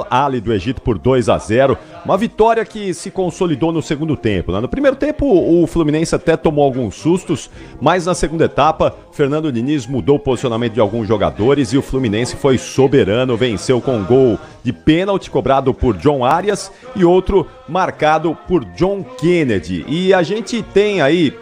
Ali do Egito por 2-0, uma vitória que se consolidou no segundo tempo, né? No primeiro tempo o Fluminense até tomou alguns sustos, mas na segunda etapa Fernando Diniz mudou o posicionamento de alguns jogadores e o Fluminense foi soberano, venceu com um gol de pênalti cobrado por John Arias e outro marcado por John Kennedy. E a gente tem aí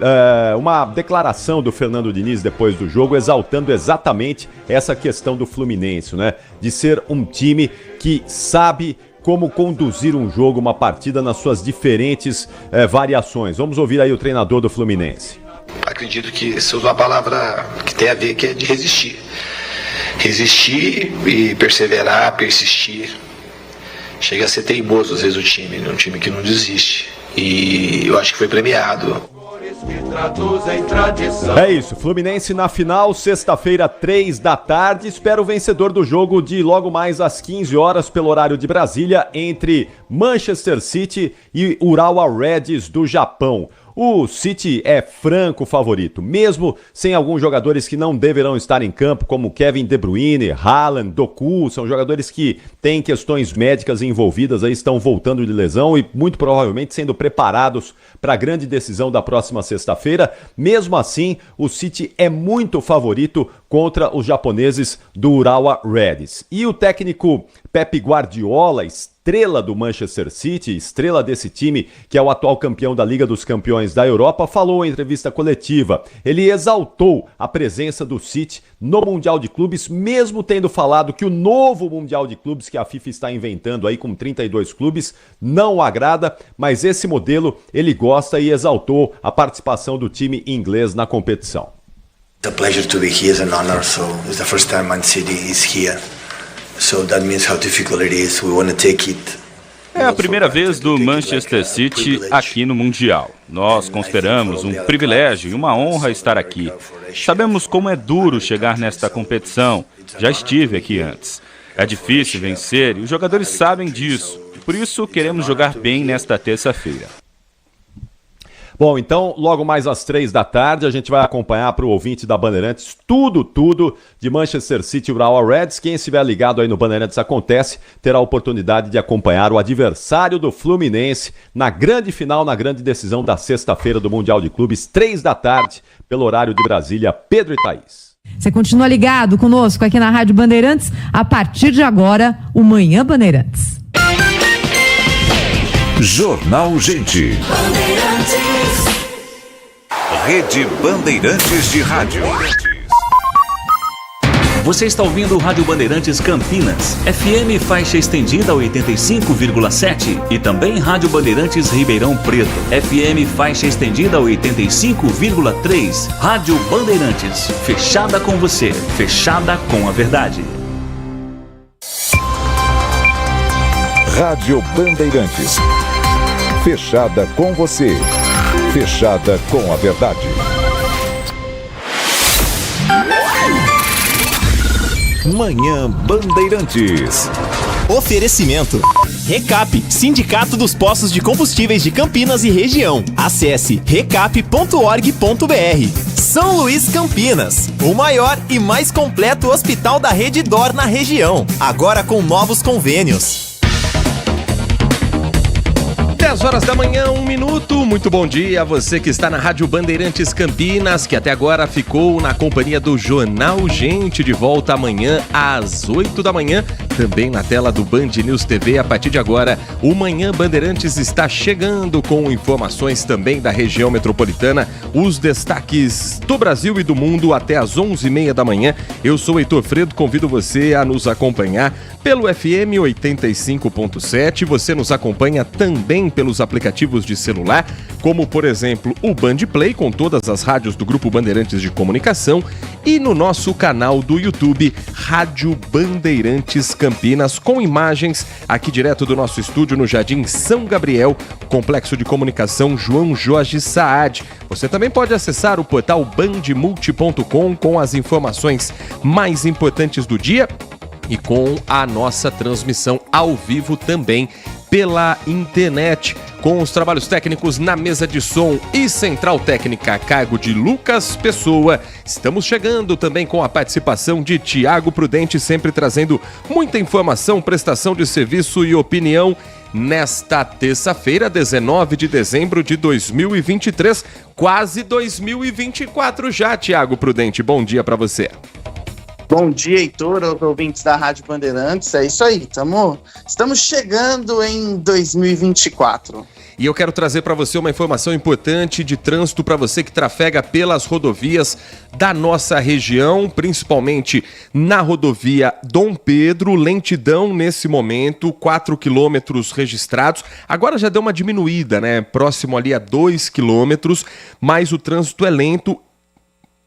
uma declaração do Fernando Diniz depois do jogo exaltando exatamente essa questão do Fluminense, né? De ser um time que sabe como conduzir um jogo, uma partida nas suas diferentes variações. Vamos ouvir aí o treinador do Fluminense. Acredito que você usa uma palavra que tem a ver, que é de resistir. Resistir e perseverar, persistir. Chega a ser teimoso às vezes o time, né? Um time que não desiste. E eu acho que foi premiado. É isso, Fluminense na final, sexta-feira, 3h. Espera o vencedor do jogo de logo mais às 15 horas pelo horário de Brasília, entre Manchester City e Urawa Reds do Japão. O City é franco favorito, mesmo sem alguns jogadores que não deverão estar em campo, como Kevin De Bruyne, Haaland, Doku, são jogadores que têm questões médicas envolvidas, aí estão voltando de lesão e muito provavelmente sendo preparados para a grande decisão da próxima sexta-feira. Mesmo assim, o City é muito favorito contra os japoneses do Urawa Reds. E o técnico Pep Guardiola, estrela do Manchester City, estrela desse time que é o atual campeão da Liga dos Campeões da Europa, falou em entrevista coletiva. Ele exaltou a presença do City no Mundial de Clubes, mesmo tendo falado que o novo Mundial de Clubes que a FIFA está inventando aí com 32 clubes não o agrada, mas esse modelo ele gosta e exaltou a participação do time inglês na competição. It's a pleasure to be here, it's an honor, so it's the first time Man City is here. So that means how difficult it is. We want to take it. É a primeira vez do Manchester City aqui no Mundial. Nós consideramos um privilégio e uma honra estar aqui. Sabemos como é duro chegar nesta competição. Já estive aqui antes. É difícil vencer e os jogadores sabem disso. Por isso, queremos jogar bem nesta terça-feira. Bom, então, logo mais às 3h a gente vai acompanhar para o ouvinte da Bandeirantes tudo de Manchester City e Urawa Reds. Quem estiver ligado aí no Bandeirantes Acontece terá a oportunidade de acompanhar o adversário do Fluminense na grande final, na grande decisão da sexta-feira do Mundial de Clubes, 3h, pelo horário de Brasília. Pedro e Thaís. Você continua ligado conosco aqui na Rádio Bandeirantes. A partir de agora, o Manhã Bandeirantes. Jornal Gente. Rede Bandeirantes de Rádio. Você está ouvindo o Rádio Bandeirantes Campinas, FM faixa estendida 85,7 e também Rádio Bandeirantes Ribeirão Preto, FM faixa estendida 85,3. Rádio Bandeirantes, fechada com você, fechada com a verdade. Rádio Bandeirantes, fechada com você, fechada com a verdade. Manhã Bandeirantes. Oferecimento. Recap, Sindicato dos Postos de Combustíveis de Campinas e Região. Acesse recap.org.br. São Luís Campinas, o maior e mais completo hospital da Rede DOR na região. Agora com novos convênios. 10h da manhã, 1 minuto. Muito bom dia a você que está na Rádio Bandeirantes Campinas, que até agora ficou na companhia do Jornal Gente, de volta amanhã às 8 da manhã, também na tela do Band News TV. A partir de agora, o Manhã Bandeirantes está chegando com informações também da região metropolitana, os destaques do Brasil e do mundo até às 11h30 da manhã. Eu sou Heitor Fredo, convido você a nos acompanhar pelo FM 85.7. Você nos acompanha também pelos aplicativos de celular, como por exemplo o Band Play, com todas as rádios do Grupo Bandeirantes de Comunicação, e no nosso canal do YouTube, Rádio Bandeirantes Campinas, com imagens aqui direto do nosso estúdio no Jardim São Gabriel, Complexo de Comunicação João Jorge Saad. Você também pode acessar o portal bandmulti.com com as informações mais importantes do dia e com a nossa transmissão ao vivo também pela internet, com os trabalhos técnicos na mesa de som e central técnica a cargo de Lucas Pessoa. Estamos chegando também com a participação de Tiago Prudente, sempre trazendo muita informação, prestação de serviço e opinião nesta terça-feira, 19 de dezembro de 2023, quase 2024 já, Tiago Prudente. Bom dia para você. Bom dia, Heitor, aos ouvintes da Rádio Bandeirantes. É isso aí, estamos chegando em 2024. E eu quero trazer para você uma informação importante de trânsito para você que trafega pelas rodovias da nossa região, principalmente na rodovia Dom Pedro. Lentidão nesse momento, 4 quilômetros registrados. Agora já deu uma diminuída, né? Próximo ali a 2 quilômetros, mas o trânsito é lento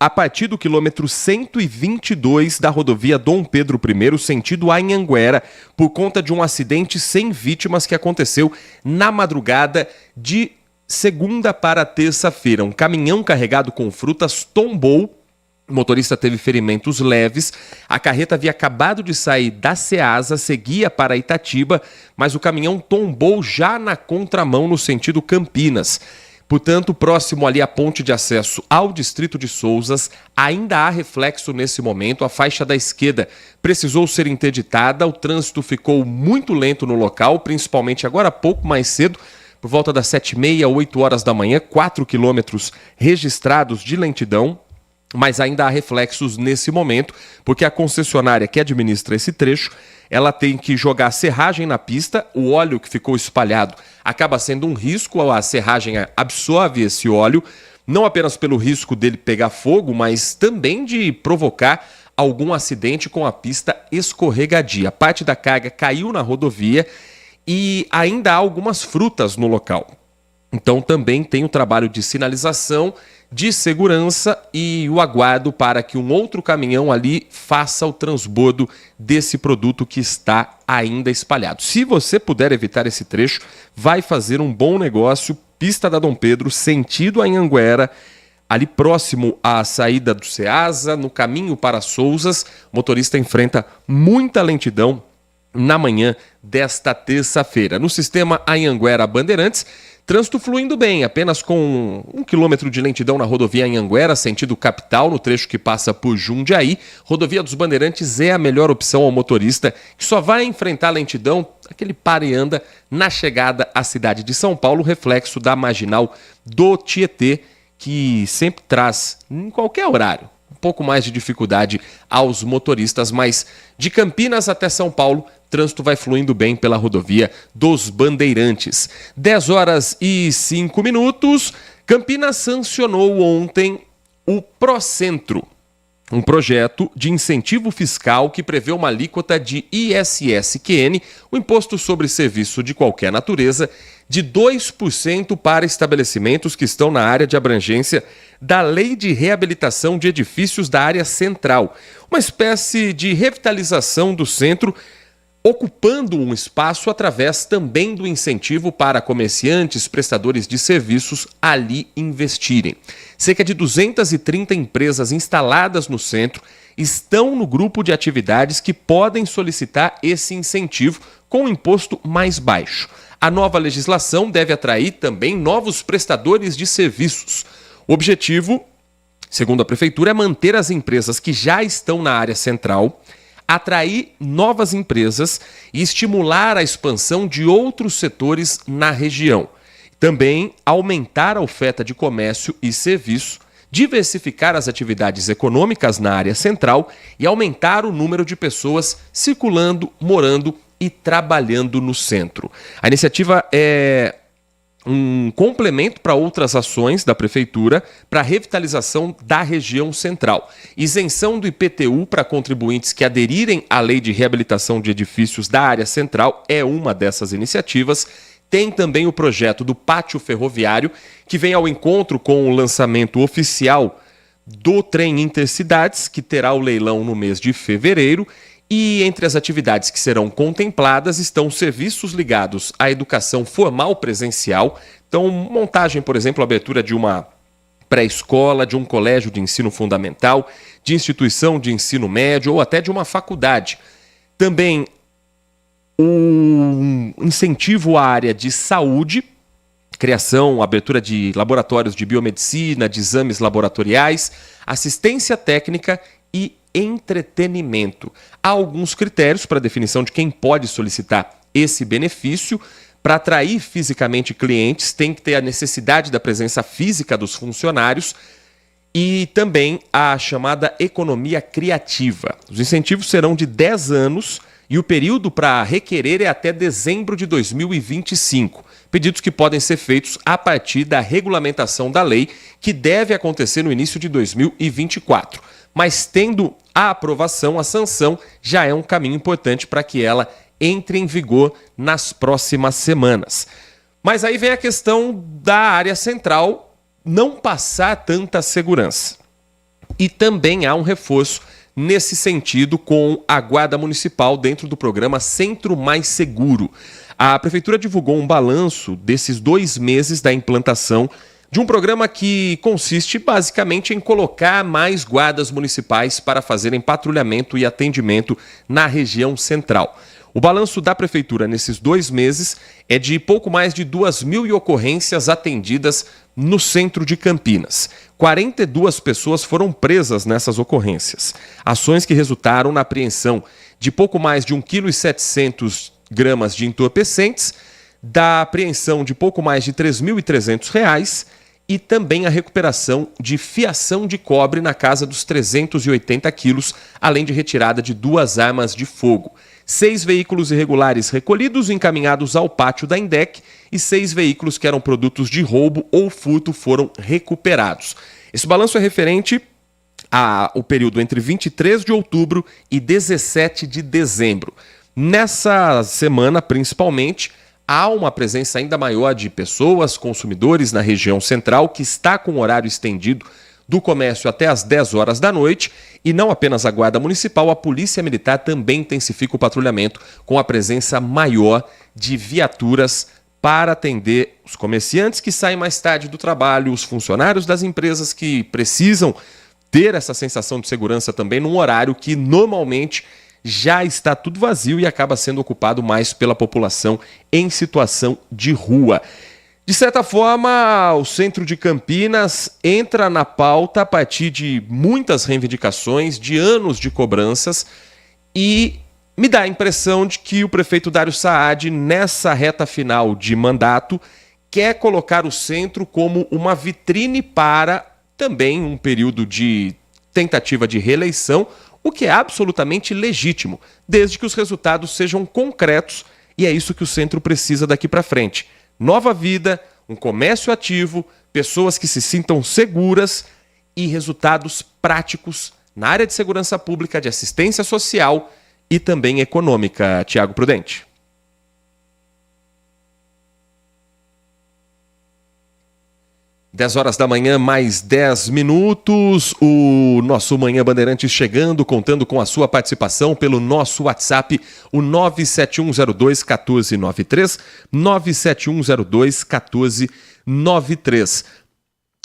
a partir do quilômetro 122 da rodovia Dom Pedro I, sentido Anhanguera, por conta de um acidente sem vítimas que aconteceu na madrugada de segunda para terça-feira. Um caminhão carregado com frutas tombou, o motorista teve ferimentos leves, a carreta havia acabado de sair da Ceasa, seguia para Itatiba, mas o caminhão tombou já na contramão no sentido Campinas. Portanto, próximo ali à ponte de acesso ao distrito de Souzas, ainda há reflexo nesse momento. A faixa da esquerda precisou ser interditada, o trânsito ficou muito lento no local, principalmente agora há pouco mais cedo, por volta das 7h30, 8 horas da manhã, 4 quilômetros registrados de lentidão. Mas ainda há reflexos nesse momento, porque a concessionária que administra esse trecho, ela tem que jogar serragem na pista, o óleo que ficou espalhado acaba sendo um risco, a serragem absorve esse óleo, não apenas pelo risco dele pegar fogo, mas também de provocar algum acidente com a pista escorregadia. Parte da carga caiu na rodovia e ainda há algumas frutas no local. Então também tem o trabalho de sinalização, de segurança e o aguardo para que um outro caminhão ali faça o transbordo desse produto que está ainda espalhado. Se você puder evitar esse trecho, vai fazer um bom negócio. Pista da Dom Pedro, sentido Anhanguera, ali próximo à saída do Ceasa, no caminho para Souzas, o motorista enfrenta muita lentidão na manhã desta terça-feira. No sistema Anhanguera Bandeirantes, trânsito fluindo bem, apenas com 1 quilômetro de lentidão na rodovia Anhanguera, sentido capital, no trecho que passa por Jundiaí. Rodovia dos Bandeirantes é a melhor opção ao motorista, que só vai enfrentar lentidão, aquele para e anda, na chegada à cidade de São Paulo, reflexo da marginal do Tietê, que sempre traz, em qualquer horário, um pouco mais de dificuldade aos motoristas, mas de Campinas até São Paulo, trânsito vai fluindo bem pela rodovia dos Bandeirantes. 10h05. Campinas sancionou ontem o Procentro, um projeto de incentivo fiscal que prevê uma alíquota de ISS-QN, o Imposto sobre Serviço de Qualquer Natureza, de 2% para estabelecimentos que estão na área de abrangência da Lei de Reabilitação de Edifícios da Área Central, uma espécie de revitalização do centro, ocupando um espaço através também do incentivo para comerciantes, prestadores de serviços ali investirem. Cerca de 230 empresas instaladas no centro estão no grupo de atividades que podem solicitar esse incentivo com um imposto mais baixo. A nova legislação deve atrair também novos prestadores de serviços. O objetivo, segundo a Prefeitura, é manter as empresas que já estão na área central, atrair novas empresas e estimular a expansão de outros setores na região. Também aumentar a oferta de comércio e serviço, diversificar as atividades econômicas na área central e aumentar o número de pessoas circulando, morando e trabalhando no centro. A iniciativa é um complemento para outras ações da Prefeitura para a revitalização da região central. Isenção do IPTU para contribuintes que aderirem à Lei de Reabilitação de Edifícios da Área Central é uma dessas iniciativas. Tem também o projeto do Pátio Ferroviário, que vem ao encontro com o lançamento oficial do trem Intercidades, que terá o leilão no mês de fevereiro. E entre as atividades que serão contempladas estão serviços ligados à educação formal presencial. Então, montagem, por exemplo, abertura de uma pré-escola, de um colégio de ensino fundamental, de instituição de ensino médio ou até de uma faculdade. Também um incentivo à área de saúde, criação, abertura de laboratórios de biomedicina, de exames laboratoriais, assistência técnica e entretenimento. Há alguns critérios para definição de quem pode solicitar esse benefício. Para atrair fisicamente clientes, tem que ter a necessidade da presença física dos funcionários e também a chamada economia criativa. Os incentivos serão de 10 anos e o período para requerer é até dezembro de 2025. Pedidos que podem ser feitos a partir da regulamentação da lei, que deve acontecer no início de 2024. Mas tendo a aprovação, a sanção, já é um caminho importante para que ela entre em vigor nas próximas semanas. Mas aí vem a questão da área central não passar tanta segurança. E também há um reforço nesse sentido com a Guarda Municipal dentro do programa Centro Mais Seguro. A Prefeitura divulgou um balanço desses 2 meses da implantação de um programa que consiste basicamente em colocar mais guardas municipais para fazerem patrulhamento e atendimento na região central. O balanço da Prefeitura nesses 2 meses é de pouco mais de 2.000 ocorrências atendidas no centro de Campinas. 42 pessoas foram presas nessas ocorrências. Ações que resultaram na apreensão de pouco mais de 1,7 kg de entorpecentes, da apreensão de pouco mais de R$ 3.300 e também a recuperação de fiação de cobre na casa dos 380 quilos, além de retirada de 2 armas de fogo. 6 veículos irregulares recolhidos e encaminhados ao pátio da INDEC e 6 veículos que eram produtos de roubo ou furto foram recuperados. Esse balanço é referente ao período entre 23 de outubro e 17 de dezembro. Nessa semana, principalmente, há uma presença ainda maior de pessoas, consumidores na região central, que está com horário estendido do comércio até às 10 horas da noite, e não apenas a Guarda Municipal, a Polícia Militar também intensifica o patrulhamento com a presença maior de viaturas para atender os comerciantes que saem mais tarde do trabalho, os funcionários das empresas que precisam ter essa sensação de segurança também num horário que normalmente já está tudo vazio e acaba sendo ocupado mais pela população em situação de rua. De certa forma, o centro de Campinas entra na pauta a partir de muitas reivindicações, de anos de cobranças, e me dá a impressão de que o prefeito Dário Saad, nessa reta final de mandato, quer colocar o centro como uma vitrine para também um período de tentativa de reeleição, o que é absolutamente legítimo, desde que os resultados sejam concretos, e é isso que o centro precisa daqui para frente. Nova vida, um comércio ativo, pessoas que se sintam seguras e resultados práticos na área de segurança pública, de assistência social e também econômica. Tiago Prudente. Dez horas da manhã, mais 10 minutos, o nosso Manhã Bandeirantes chegando, contando com a sua participação pelo nosso WhatsApp, o 97102-1493, 97102-1493.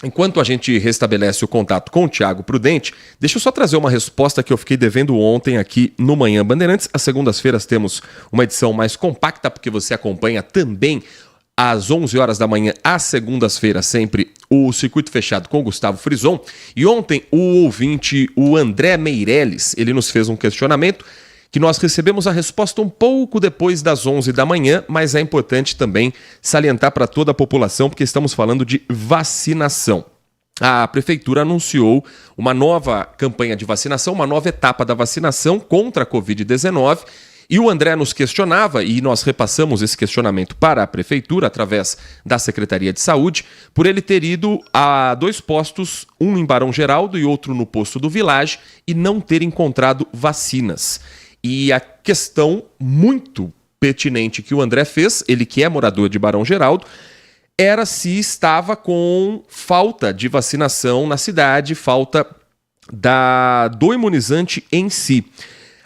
Enquanto a gente restabelece o contato com o Tiago Prudente, deixa eu só trazer uma resposta que eu fiquei devendo ontem aqui no Manhã Bandeirantes. Às segundas-feiras temos uma edição mais compacta, porque você acompanha também às 11 horas da manhã, às segundas-feiras, sempre o Circuito Fechado com o Gustavo Frison. E ontem o ouvinte, o André Meirelles, ele nos fez um questionamento que nós recebemos a resposta um pouco depois das 11 da manhã, mas é importante também salientar para toda a população, porque estamos falando de vacinação. A Prefeitura anunciou uma nova campanha de vacinação, uma nova etapa da vacinação contra a Covid-19, e o André nos questionava, e nós repassamos esse questionamento para a Prefeitura, através da Secretaria de Saúde, por ele ter ido a 2 postos, um em Barão Geraldo e outro no posto do Village, e não ter encontrado vacinas. E a questão muito pertinente que o André fez, ele que é morador de Barão Geraldo, era se estava com falta de vacinação na cidade, falta do imunizante em si.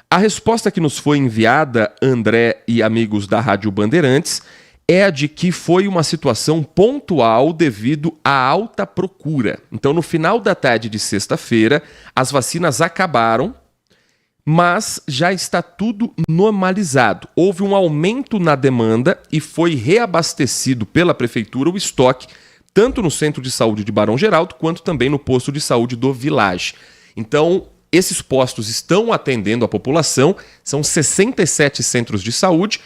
A resposta que nos foi enviada, André e amigos da Rádio Bandeirantes, é a de que foi uma situação pontual devido à alta procura. Então, no final da tarde de sexta-feira, as vacinas acabaram, mas já está tudo normalizado. Houve um aumento na demanda e foi reabastecido pela Prefeitura o estoque, tanto no Centro de Saúde de Barão Geraldo, quanto também no Posto de Saúde do Village. Então, esses postos estão atendendo a população, são 67 centros de saúde,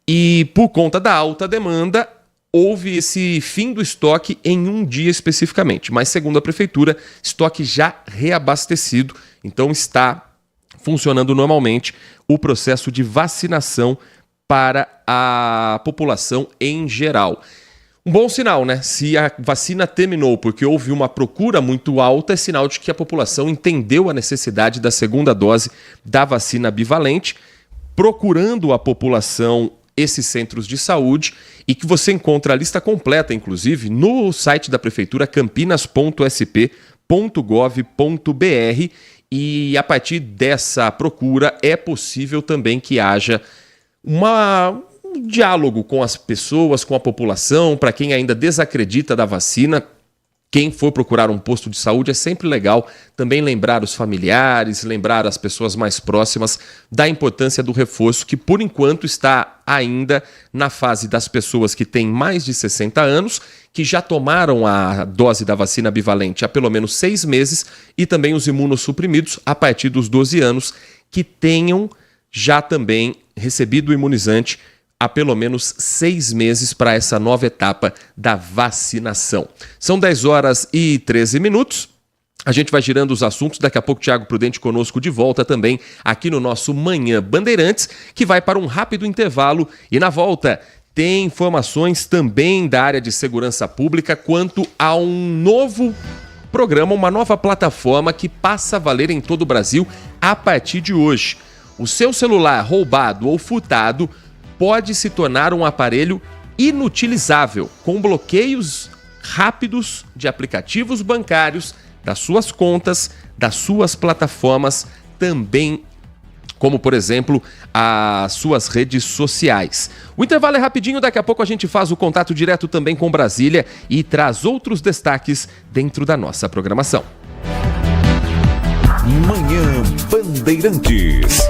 e por conta da alta demanda, houve esse fim do estoque em um dia especificamente. Mas, segundo a Prefeitura, estoque já reabastecido, então está funcionando normalmente o processo de vacinação para a população em geral. Um bom sinal, né? Se a vacina terminou porque houve uma procura muito alta, é sinal de que a população entendeu a necessidade da segunda dose da vacina bivalente, procurando a população esses centros de saúde, e que você encontra a lista completa, inclusive, no site da Prefeitura, campinas.sp.gov.br, e a partir dessa procura é possível também que haja um diálogo com as pessoas, com a população. Para quem ainda desacredita da vacina, quem for procurar um posto de saúde, é sempre legal também lembrar os familiares, lembrar as pessoas mais próximas da importância do reforço, que por enquanto está ainda na fase das pessoas que têm mais de 60 anos, que já tomaram a dose da vacina bivalente há pelo menos 6 meses, e também os imunossuprimidos a partir dos 12 anos, que tenham já também recebido o imunizante há pelo menos 6 meses para essa nova etapa da vacinação. São 10h13. A gente vai girando os assuntos. Daqui a pouco, Thiago Prudente conosco de volta também aqui no nosso Manhã Bandeirantes, que vai para um rápido intervalo. E na volta tem informações também da área de segurança pública quanto a um novo programa, uma nova plataforma que passa a valer em todo o Brasil a partir de hoje. O seu celular roubado ou furtado pode se tornar um aparelho inutilizável, com bloqueios rápidos de aplicativos bancários, das suas contas, das suas plataformas, também como, por exemplo, as suas redes sociais. O intervalo é rapidinho, daqui a pouco a gente faz o contato direto também com Brasília e traz outros destaques dentro da nossa programação. Manhã Bandeirantes.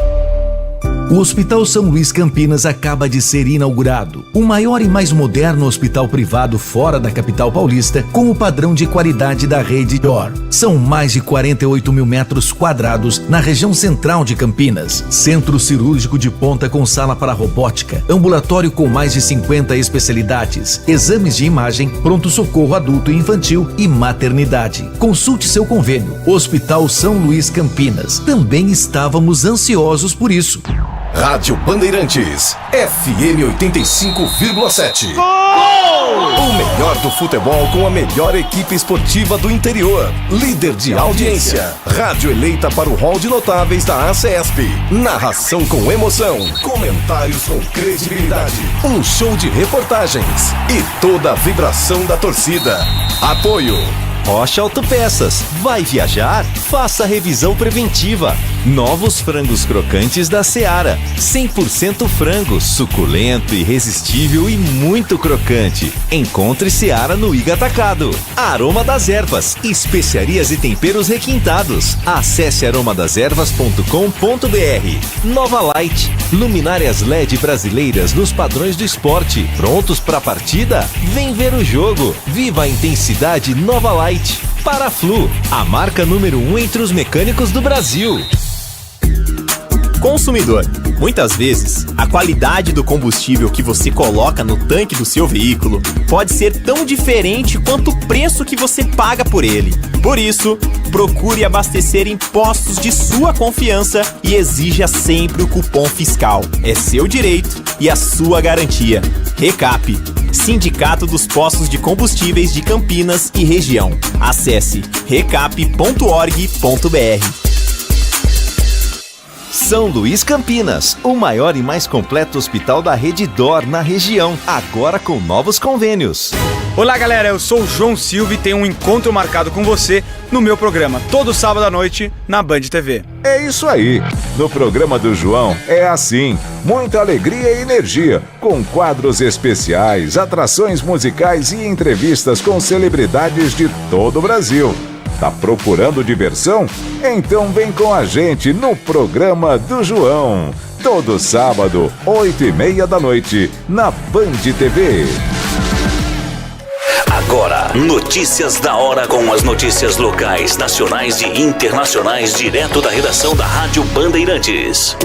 O Hospital São Luís Campinas acaba de ser inaugurado. O maior e mais moderno hospital privado fora da capital paulista, com o padrão de qualidade da rede DOR. São mais de 48 mil metros quadrados na região central de Campinas. Centro cirúrgico de ponta com sala para robótica, ambulatório com mais de 50 especialidades, exames de imagem, pronto-socorro adulto e infantil e maternidade. Consulte seu convênio. Hospital São Luís Campinas. Também estávamos ansiosos por isso. Rádio Bandeirantes, FM 85,7. O melhor do futebol com a melhor equipe esportiva do interior. Líder de audiência. Rádio eleita para o hall de notáveis da ACESP. Narração com emoção. Comentários com credibilidade. Um show de reportagens. E toda a vibração da torcida. Apoio Rocha Autopeças. Vai viajar? Faça a revisão preventiva. Novos frangos crocantes da Seara. 100% frango, suculento, irresistível e muito crocante. Encontre Seara no Iga Atacado. Aroma das Ervas. Especiarias e temperos requintados. Acesse aromadeservas.com.br. Nova Light. Luminárias LED brasileiras nos padrões do esporte. Prontos para a partida? Vem ver o jogo. Viva a intensidade Nova Light. Paraflu, a marca número 1 entre os mecânicos do Brasil. Consumidor, muitas vezes, a qualidade do combustível que você coloca no tanque do seu veículo pode ser tão diferente quanto o preço que você paga por ele. Por isso, procure abastecer em postos de sua confiança e exija sempre o cupom fiscal. É seu direito e a sua garantia. Recap, Sindicato dos Postos de Combustíveis de Campinas e Região. Acesse recap.org.br. São Luís Campinas, o maior e mais completo hospital da rede DOR na região, agora com novos convênios. Olá galera, eu sou o João Silva e tenho um encontro marcado com você no meu programa, todo sábado à noite, na Band TV. É isso aí, no programa do João é assim, muita alegria e energia, com quadros especiais, atrações musicais e entrevistas com celebridades de todo o Brasil. Tá procurando diversão? Então vem com a gente no programa do João. Todo sábado, 8h30 da noite, na Band TV. Agora, notícias da hora com as notícias locais, nacionais e internacionais, direto da redação da Rádio Bandeirantes.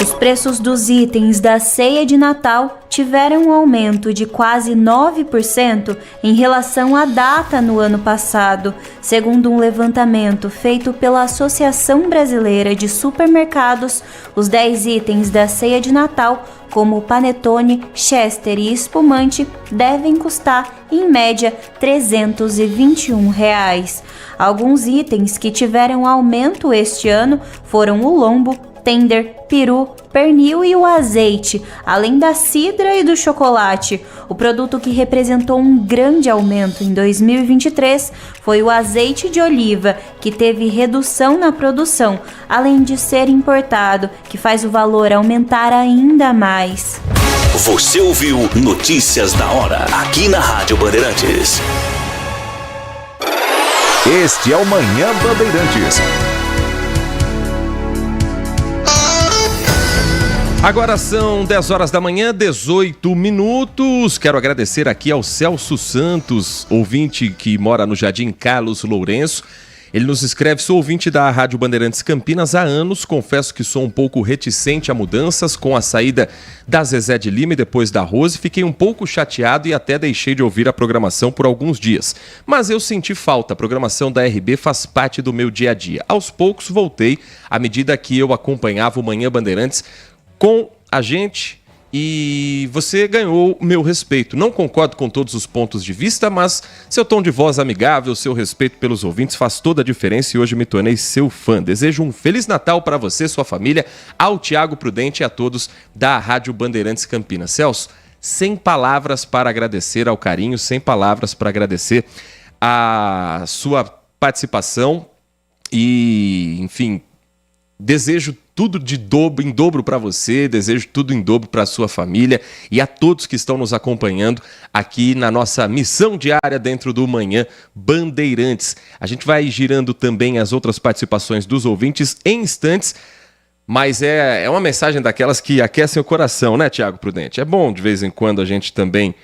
Os preços dos itens da ceia de Natal tiveram um aumento de quase 9% em relação à data no ano passado, segundo um levantamento feito pela Associação Brasileira de Supermercados. Os 10 itens da ceia de Natal, como panetone, chester e espumante, devem custar, em média, R$ 321. Alguns itens que tiveram aumento este ano foram o lombo, tender, peru, pernil e o azeite, além da cidra e do chocolate. O produto que representou um grande aumento em 2023 foi o azeite de oliva, que teve redução na produção, além de ser importado, que faz o valor aumentar ainda mais. Você ouviu Notícias da Hora, aqui na Rádio Bandeirantes. Este é o Manhã Bandeirantes. Agora são 10 horas da manhã, 18 minutos. Quero agradecer aqui ao Celso Santos, ouvinte que mora no Jardim Carlos Lourenço. Ele nos escreve: sou ouvinte da Rádio Bandeirantes Campinas há anos, confesso que sou um pouco reticente a mudanças com a saída da Zezé de Lima e depois da Rose. Fiquei um pouco chateado e até deixei de ouvir a programação por alguns dias. Mas eu senti falta, a programação da RB faz parte do meu dia a dia. Aos poucos voltei, à medida que eu acompanhava o Manhã Bandeirantes com a gente, e você ganhou meu respeito. Não concordo com todos os pontos de vista, mas seu tom de voz amigável, seu respeito pelos ouvintes faz toda a diferença e hoje me tornei seu fã. Desejo um Feliz Natal para você, sua família, ao Tiago Prudente e a todos da Rádio Bandeirantes Campinas. Celso, sem palavras para agradecer ao carinho, sem palavras para agradecer a sua participação e, enfim, desejo tudo em dobro para você, desejo tudo em dobro para a sua família e a todos que estão nos acompanhando aqui na nossa missão diária dentro do Manhã Bandeirantes. A gente vai girando também as outras participações dos ouvintes em instantes, mas é uma mensagem daquelas que aquecem o coração, né, Tiago Prudente? É bom de vez em quando a gente também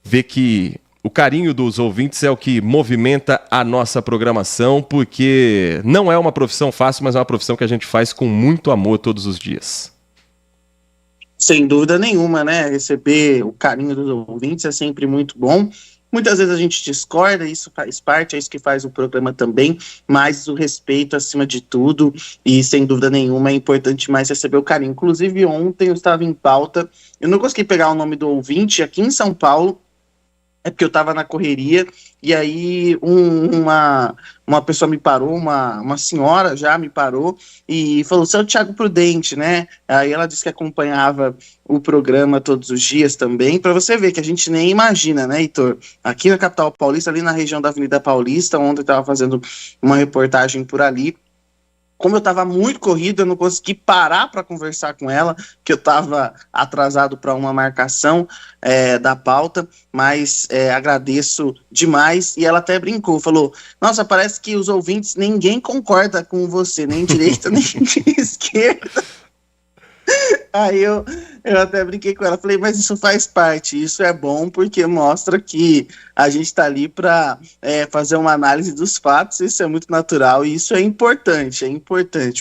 ver que o carinho dos ouvintes é o que movimenta a nossa programação, porque não é uma profissão fácil, mas é uma profissão que a gente faz com muito amor todos os dias. Sem dúvida nenhuma, né? Receber o carinho dos ouvintes é sempre muito bom. Muitas vezes a gente discorda, isso faz parte, é isso que faz o programa também, mas o respeito acima de tudo, e sem dúvida nenhuma é importante mais receber o carinho. Inclusive ontem eu estava em pauta, eu não consegui pegar o nome do ouvinte aqui em São Paulo, é porque eu estava na correria, e aí uma pessoa me parou, uma senhora já me parou, e falou: você é o Tiago Prudente, né? Aí ela disse que acompanhava o programa todos os dias também, para você ver que a gente nem imagina, né, Heitor? Aqui na capital paulista, ali na região da Avenida Paulista, ontem eu estava fazendo uma reportagem por ali. Como eu estava muito corrido, eu não consegui parar para conversar com ela, que eu estava atrasado para uma marcação da pauta, mas agradeço demais. E ela até brincou, falou: nossa, parece que os ouvintes, ninguém concorda com você, nem direita, nem esquerda. Aí eu até brinquei com ela, falei: mas isso faz parte, isso é bom porque mostra que a gente está ali para fazer uma análise dos fatos, isso é muito natural e isso é importante,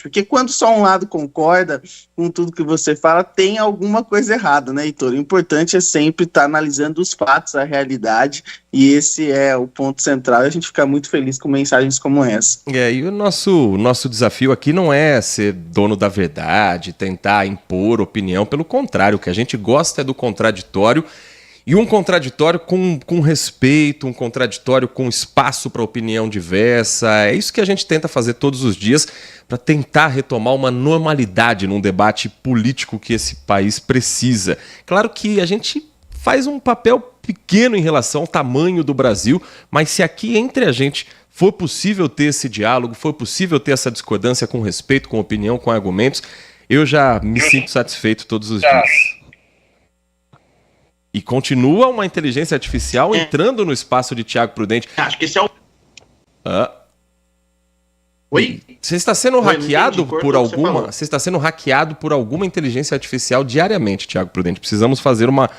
porque quando só um lado concorda com tudo que você fala, tem alguma coisa errada, né, Heitor? O importante é sempre estar analisando os fatos, a realidade, e esse é o ponto central, e a gente fica muito feliz com mensagens como essa. E o nosso desafio aqui não é ser dono da verdade, tentar impor opinião, pelo contrário, o que a gente gosta é do contraditório, e um contraditório com respeito, um contraditório com espaço para opinião diversa. É isso que a gente tenta fazer todos os dias para tentar retomar uma normalidade num debate político que esse país precisa. Claro que a gente faz um papel pequeno em relação ao tamanho do Brasil, mas se aqui entre a gente for possível ter esse diálogo, for possível ter essa discordância com respeito, com opinião, com argumentos, eu já me sinto satisfeito todos os dias. E continua uma inteligência artificial entrando no espaço de Tiago Prudente. Acho que esse é o... Oi? Você está sendo hackeado por alguma? Você está sendo hackeado por alguma inteligência artificial diariamente, Thiago Prudente. Precisamos fazer uma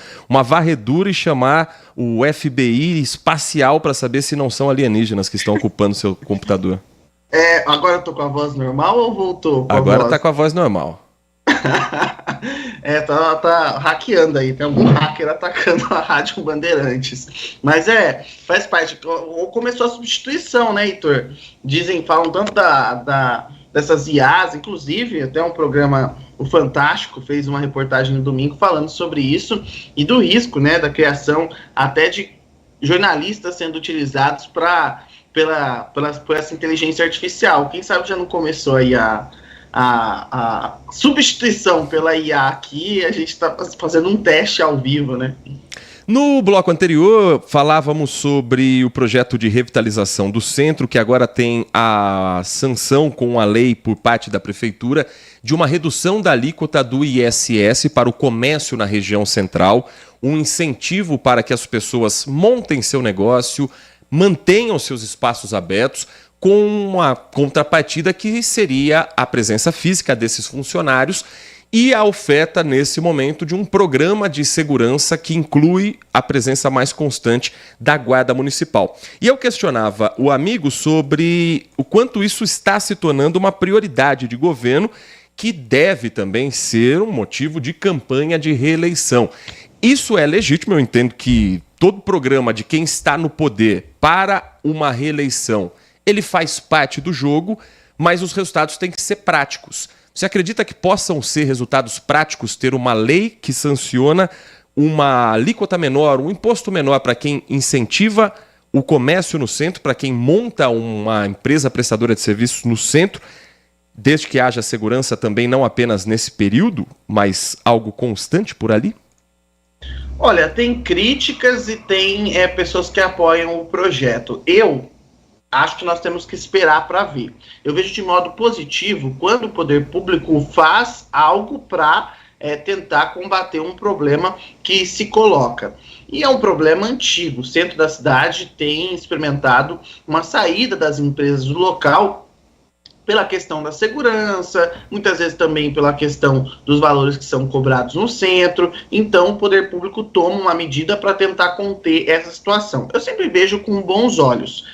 varredura e chamar o FBI espacial para saber se não são alienígenas que estão ocupando seu computador. Agora eu tô com a voz normal ou voltou? Agora tá com a voz normal. Tá hackeando aí, tem algum hacker atacando a Rádio Bandeirantes. Mas faz parte. Começou a substituição, né, Heitor? Falam tanto dessas IAs, inclusive, até um programa, o Fantástico, fez uma reportagem no domingo falando sobre isso e do risco, né, da criação até de jornalistas sendo utilizados por essa inteligência artificial. Quem sabe já não começou aí a substituição pela IA aqui, a gente está fazendo um teste ao vivo, né? No bloco anterior, falávamos sobre o projeto de revitalização do centro, que agora tem a sanção com a lei por parte da prefeitura de uma redução da alíquota do ISS para o comércio na região central, um incentivo para que as pessoas montem seu negócio, mantenham seus espaços abertos, com uma contrapartida que seria a presença física desses funcionários e a oferta, nesse momento, de um programa de segurança que inclui a presença mais constante da Guarda Municipal. E eu questionava o amigo sobre o quanto isso está se tornando uma prioridade de governo, que deve também ser um motivo de campanha de reeleição. Isso é legítimo, eu entendo que todo programa de quem está no poder para uma reeleição, ele faz parte do jogo, mas os resultados têm que ser práticos. Você acredita que possam ser resultados práticos ter uma lei que sanciona uma alíquota menor, um imposto menor para quem incentiva o comércio no centro, para quem monta uma empresa prestadora de serviços no centro, desde que haja segurança também, não apenas nesse período, mas algo constante por ali? Olha, tem críticas e tem pessoas que apoiam o projeto. Eu acho que nós temos que esperar para ver. Eu vejo de modo positivo quando o poder público faz algo para tentar combater um problema que se coloca. E é um problema antigo. O centro da cidade tem experimentado uma saída das empresas do local pela questão da segurança, muitas vezes também pela questão dos valores que são cobrados no centro. Então o poder público toma uma medida para tentar conter essa situação. Eu sempre vejo com bons olhos.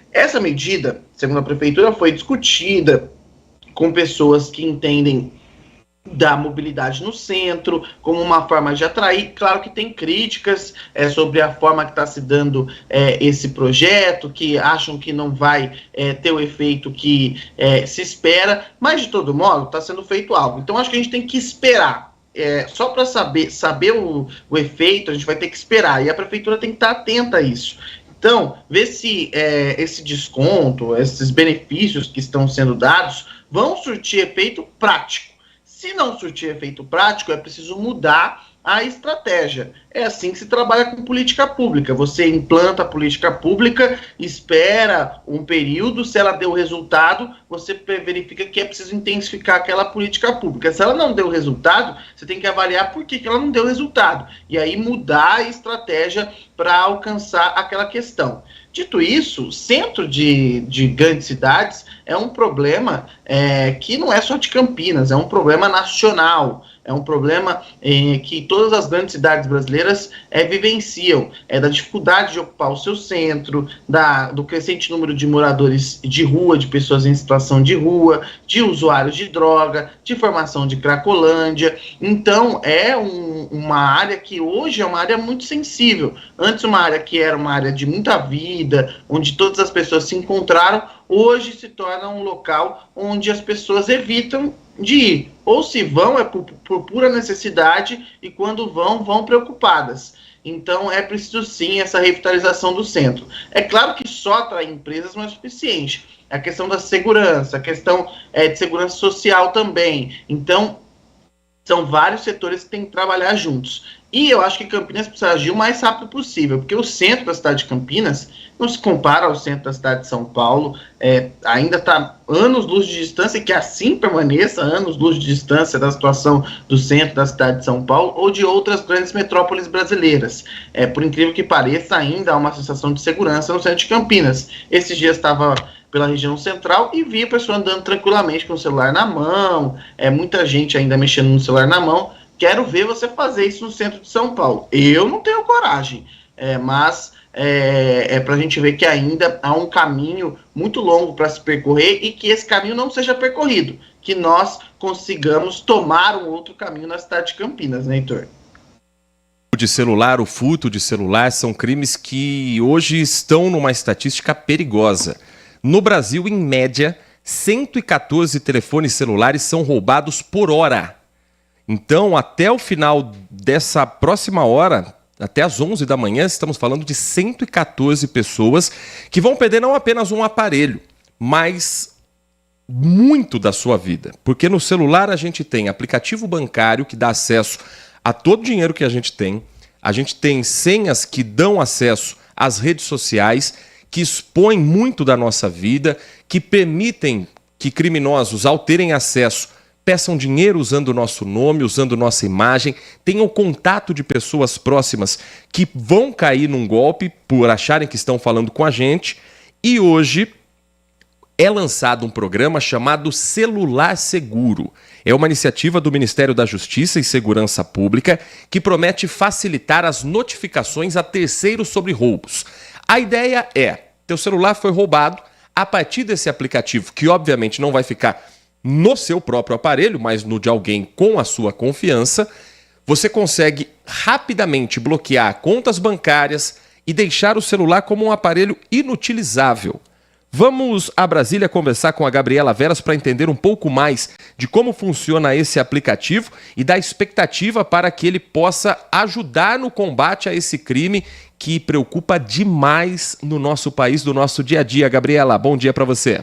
Essa medida, segundo a prefeitura, foi discutida com pessoas que entendem da mobilidade no centro, como uma forma de atrair. Claro que tem críticas sobre a forma que está se dando esse projeto, que acham que não vai ter o efeito que se espera, mas de todo modo está sendo feito algo. Então acho que a gente tem que esperar. Só para saber o efeito, a gente vai ter que esperar, e a prefeitura tem que estar atenta a isso. Então, ver se esse desconto, esses benefícios que estão sendo dados, vão surtir efeito prático. Se não surtir efeito prático, é preciso mudar a estratégia. É assim que se trabalha com política pública. Você implanta a política pública, espera um período, se ela deu resultado, você verifica que é preciso intensificar aquela política pública. Se ela não deu resultado, você tem que avaliar por que ela não deu resultado. E aí mudar a estratégia para alcançar aquela questão. Dito isso, o centro de grandes cidades é um problema que não é só de Campinas, é um problema nacional, é um problema que todas as grandes cidades brasileiras vivenciam, da dificuldade de ocupar o seu centro, do crescente número de moradores de rua, de pessoas em situação de rua, de usuários de droga, de formação de cracolândia. Então, uma área que hoje é uma área muito sensível. Antes, uma área que era uma área de muita vida, onde todas as pessoas se encontraram, hoje se torna um local onde as pessoas evitam de ir. Ou se vão, por pura necessidade, e quando vão preocupadas. Então, é preciso sim essa revitalização do centro. É claro que só atrair empresas não é suficiente. A questão da segurança, a questão de segurança social também. Então, são vários setores que têm que trabalhar juntos. E eu acho que Campinas precisa agir o mais rápido possível, porque o centro da cidade de Campinas não se compara ao centro da cidade de São Paulo, ainda está anos-luz de distância, e que assim permaneça, anos-luz de distância da situação do centro da cidade de São Paulo ou de outras grandes metrópoles brasileiras. Por incrível que pareça, ainda há uma sensação de segurança no centro de Campinas. Esses dias estava pela região central e vi a pessoa andando tranquilamente com o celular na mão, muita gente ainda mexendo no celular na mão. Quero ver você fazer isso no centro de São Paulo. Eu não tenho coragem, mas para a gente ver que ainda há um caminho muito longo para se percorrer e que esse caminho não seja percorrido, que nós consigamos tomar um outro caminho na cidade de Campinas, né, Heitor? De celular, o furto de celular são crimes que hoje estão numa estatística perigosa. No Brasil, em média, 114 telefones celulares são roubados por hora. Então, até o final dessa próxima hora, até às 11 da manhã, estamos falando de 114 pessoas que vão perder não apenas um aparelho, mas muito da sua vida. Porque no celular a gente tem aplicativo bancário que dá acesso a todo o dinheiro que a gente tem senhas que dão acesso às redes sociais, que expõem muito da nossa vida, que permitem que criminosos, ao terem acesso, peçam dinheiro usando o nosso nome, usando nossa imagem, tenham contato de pessoas próximas que vão cair num golpe por acharem que estão falando com a gente. E hoje é lançado um programa chamado Celular Seguro. É uma iniciativa do Ministério da Justiça e Segurança Pública que promete facilitar as notificações a terceiros sobre roubos. A ideia é, teu celular foi roubado, a partir desse aplicativo, que obviamente não vai ficar no seu próprio aparelho, mas no de alguém com a sua confiança, você consegue rapidamente bloquear contas bancárias e deixar o celular como um aparelho inutilizável. Vamos a Brasília conversar com a Gabriela Veras para entender um pouco mais de como funciona esse aplicativo e da expectativa para que ele possa ajudar no combate a esse crime que preocupa demais no nosso país, do nosso dia a dia. Gabriela, bom dia para você.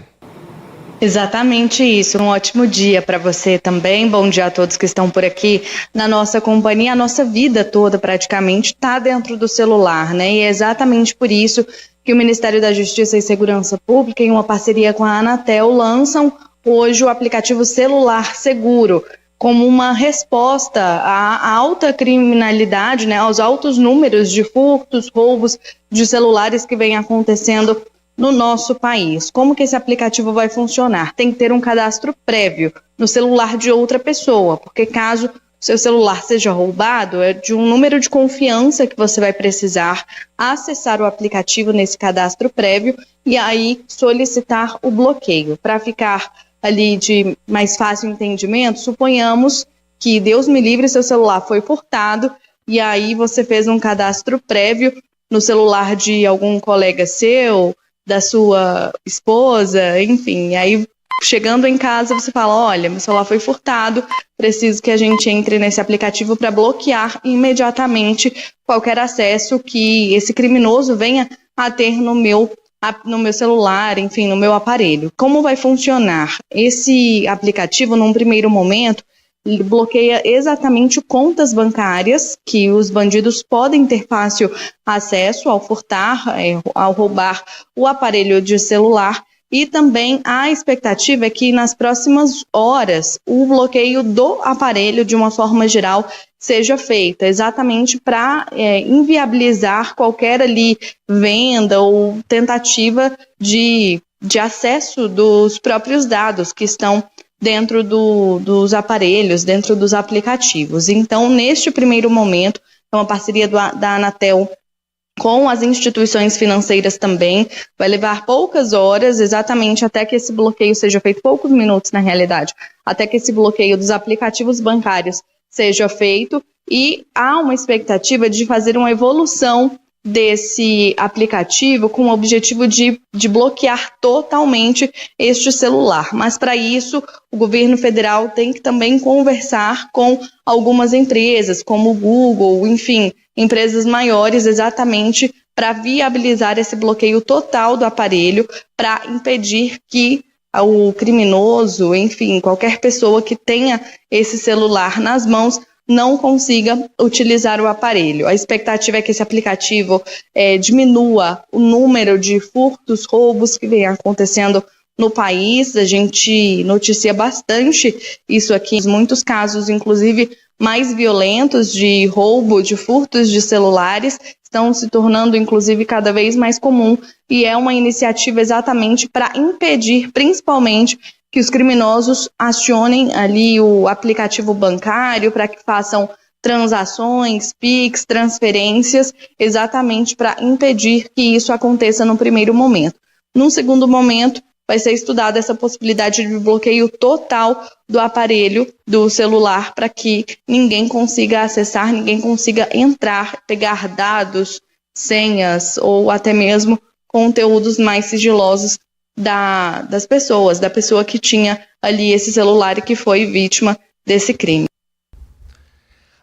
Exatamente isso, um ótimo dia para você também, bom dia a todos que estão por aqui na nossa companhia. A nossa vida toda praticamente está dentro do celular, né? E é exatamente por isso que o Ministério da Justiça e Segurança Pública, em uma parceria com a Anatel, lançam hoje o aplicativo Celular Seguro, como uma resposta à alta criminalidade, né, aos altos números de furtos, roubos de celulares que vem acontecendo no nosso país. Como que esse aplicativo vai funcionar? Tem que ter um cadastro prévio no celular de outra pessoa, porque caso seu celular seja roubado, é de um número de confiança que você vai precisar acessar o aplicativo nesse cadastro prévio e aí solicitar o bloqueio. Para ficar ali de mais fácil entendimento, suponhamos que, Deus me livre, seu celular foi furtado e aí você fez um cadastro prévio no celular de algum colega seu, da sua esposa, enfim, e aí chegando em casa você fala, olha, meu celular foi furtado, preciso que a gente entre nesse aplicativo para bloquear imediatamente qualquer acesso que esse criminoso venha a ter no meu celular, enfim, no meu aparelho. Como vai funcionar? Esse aplicativo, num primeiro momento, bloqueia exatamente contas bancárias que os bandidos podem ter fácil acesso ao furtar, ao roubar o aparelho de celular. E também a expectativa é que nas próximas horas o bloqueio do aparelho, de uma forma geral, seja feita exatamente para inviabilizar qualquer ali venda ou tentativa de acesso dos próprios dados que estão dentro dos aparelhos, dentro dos aplicativos. Então, neste primeiro momento, é uma parceria da Anatel com as instituições financeiras também, vai levar poucas horas, exatamente até que esse bloqueio seja feito, poucos minutos na realidade, até que esse bloqueio dos aplicativos bancários seja feito, e há uma expectativa de fazer uma evolução desse aplicativo com o objetivo de bloquear totalmente este celular. Mas para isso, o governo federal tem que também conversar com algumas empresas, como o Google, enfim, empresas maiores, exatamente para viabilizar esse bloqueio total do aparelho, para impedir que o criminoso, enfim, qualquer pessoa que tenha esse celular nas mãos, não consiga utilizar o aparelho. A expectativa é que esse aplicativo diminua o número de furtos, roubos que vem acontecendo no país. A gente noticia bastante isso aqui, em muitos casos, inclusive mais violentos de roubo, de furtos de celulares, estão se tornando, inclusive, cada vez mais comum, e é uma iniciativa exatamente para impedir, principalmente, que os criminosos acionem ali o aplicativo bancário para que façam transações, PIX, transferências, exatamente para impedir que isso aconteça no primeiro momento. Num segundo momento, vai ser estudada essa possibilidade de bloqueio total do aparelho, do celular, para que ninguém consiga acessar, ninguém consiga entrar, pegar dados, senhas ou até mesmo conteúdos mais sigilosos das pessoas, da pessoa que tinha ali esse celular e que foi vítima desse crime.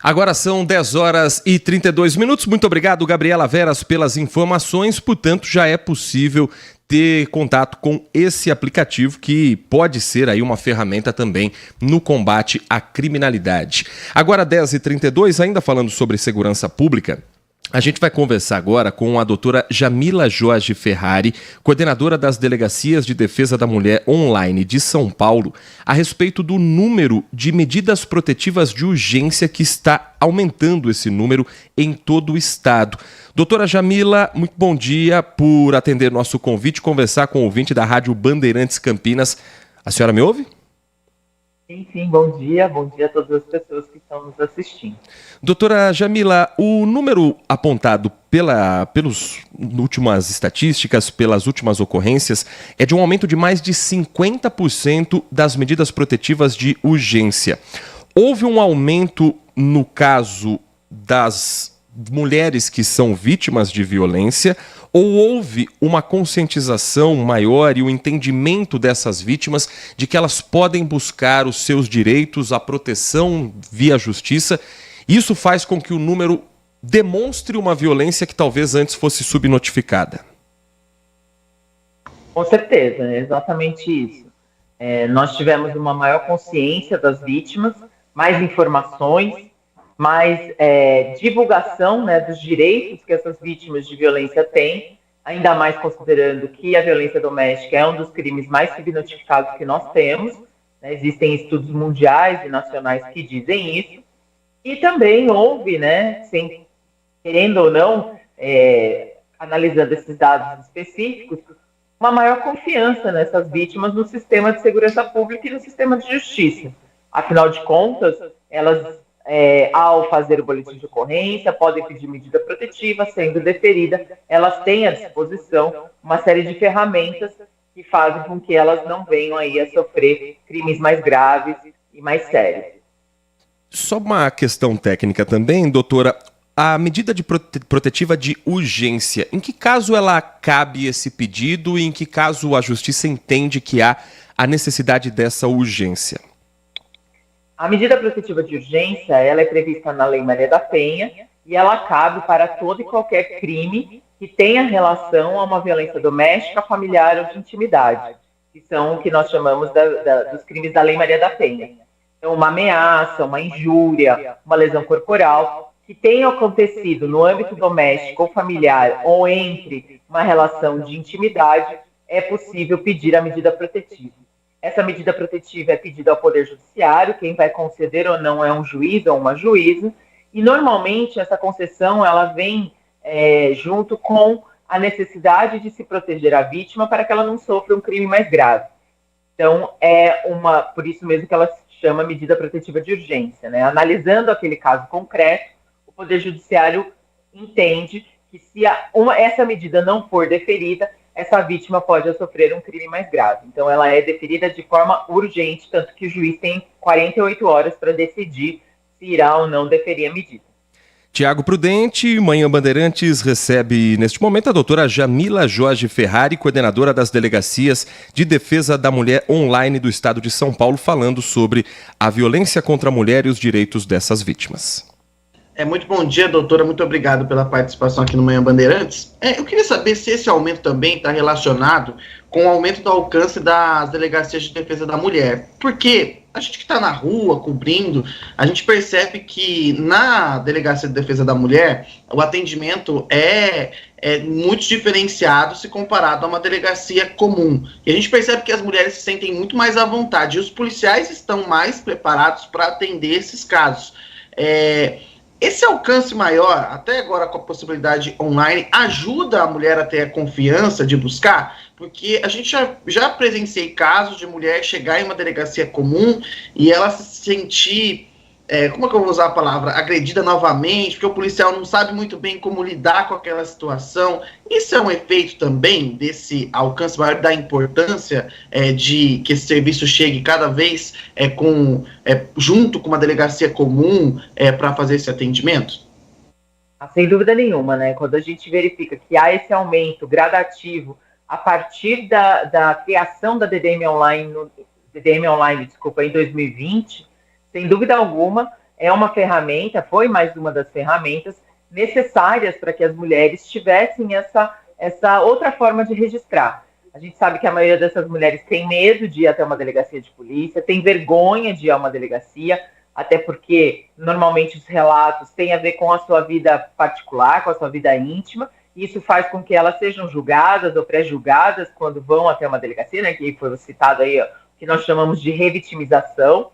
Agora são 10h32. Muito obrigado, Gabriela Veras, pelas informações. Portanto, já é possível ter contato com esse aplicativo que pode ser aí uma ferramenta também no combate à criminalidade. Agora 10h32, ainda falando sobre segurança pública, a gente vai conversar agora com a doutora Jamila Jorge Ferrari, coordenadora das Delegacias de Defesa da Mulher Online de São Paulo, a respeito do número de medidas protetivas de urgência que está aumentando esse número em todo o estado. Doutora Jamila, muito bom dia por atender nosso convite, conversar com o ouvinte da Rádio Bandeirantes Campinas. A senhora me ouve? Sim, bom dia a todas as pessoas que estão nos assistindo. Doutora Jamila, o número apontado pelas últimas estatísticas, pelas últimas ocorrências, é de um aumento de mais de 50% das medidas protetivas de urgência. Houve um aumento no caso das mulheres que são vítimas de violência, ou houve uma conscientização maior e o entendimento dessas vítimas de que elas podem buscar os seus direitos, a proteção via justiça? Isso faz com que o número demonstre uma violência que talvez antes fosse subnotificada. Com certeza, é exatamente isso. Nós tivemos uma maior consciência das vítimas, mais informações, mais divulgação, né, dos direitos que essas vítimas de violência têm, ainda mais considerando que a violência doméstica é um dos crimes mais subnotificados que nós temos, né, existem estudos mundiais e nacionais que dizem isso, e também houve, né, sem, querendo ou não, analisando esses dados específicos, uma maior confiança nessas vítimas no sistema de segurança pública e no sistema de justiça. Afinal de contas, elas ao fazer o boletim de ocorrência, podem pedir medida protetiva, sendo deferida, elas têm à disposição uma série de ferramentas que fazem com que elas não venham aí a sofrer crimes mais graves e mais sérios. Só uma questão técnica também, doutora, a medida de protetiva de urgência, em que caso ela cabe esse pedido e em que caso a justiça entende que há a necessidade dessa urgência? A medida protetiva de urgência, ela é prevista na Lei Maria da Penha e ela cabe para todo e qualquer crime que tenha relação a uma violência doméstica, familiar ou de intimidade, que são o que nós chamamos dos crimes da Lei Maria da Penha. Então, uma ameaça, uma injúria, uma lesão corporal que tenha acontecido no âmbito doméstico ou familiar ou entre uma relação de intimidade, é possível pedir a medida protetiva. Essa medida protetiva é pedida ao Poder Judiciário, quem vai conceder ou não é um juiz ou uma juíza, e normalmente essa concessão ela vem junto com a necessidade de se proteger a vítima para que ela não sofra um crime mais grave. Então, por isso mesmo que ela se chama medida protetiva de urgência, né? Analisando aquele caso concreto, o Poder Judiciário entende que se essa medida não for deferida, essa vítima pode sofrer um crime mais grave. Então, ela é deferida de forma urgente, tanto que o juiz tem 48 horas para decidir se irá ou não deferir a medida. Tiago Prudente, Manhã Bandeirantes, recebe neste momento a doutora Jamila Jorge Ferrari, coordenadora das Delegacias de Defesa da Mulher Online do Estado de São Paulo, falando sobre a violência contra a mulher e os direitos dessas vítimas. Muito bom dia, doutora. Muito obrigado pela participação aqui no Manhã Bandeirantes. Eu queria saber se esse aumento também está relacionado com o aumento do alcance das delegacias de defesa da mulher. Porque a gente que está na rua, cobrindo, a gente percebe que na delegacia de defesa da mulher, o atendimento é muito diferenciado se comparado a uma delegacia comum. E a gente percebe que as mulheres se sentem muito mais à vontade e os policiais estão mais preparados para atender esses casos. Esse alcance maior, até agora com a possibilidade online, ajuda a mulher a ter a confiança de buscar? Porque a gente já presenciei casos de mulher chegar em uma delegacia comum e ela se sentir, como é que eu vou usar a palavra, agredida novamente, porque o policial não sabe muito bem como lidar com aquela situação. Isso é um efeito também desse alcance maior, da importância de que esse serviço chegue cada vez junto com uma delegacia comum para fazer esse atendimento? Sem dúvida nenhuma, né? Quando a gente verifica que há esse aumento gradativo a partir da criação da DDM Online, em 2020, sem dúvida alguma, é uma ferramenta, foi mais uma das ferramentas necessárias para que as mulheres tivessem essa outra forma de registrar. A gente sabe que a maioria dessas mulheres tem medo de ir até uma delegacia de polícia, tem vergonha de ir a uma delegacia, até porque normalmente os relatos têm a ver com a sua vida particular, com a sua vida íntima. Isso faz com que elas sejam julgadas ou pré-julgadas quando vão até uma delegacia, né, que foi citado aí, ó, que nós chamamos de revitimização.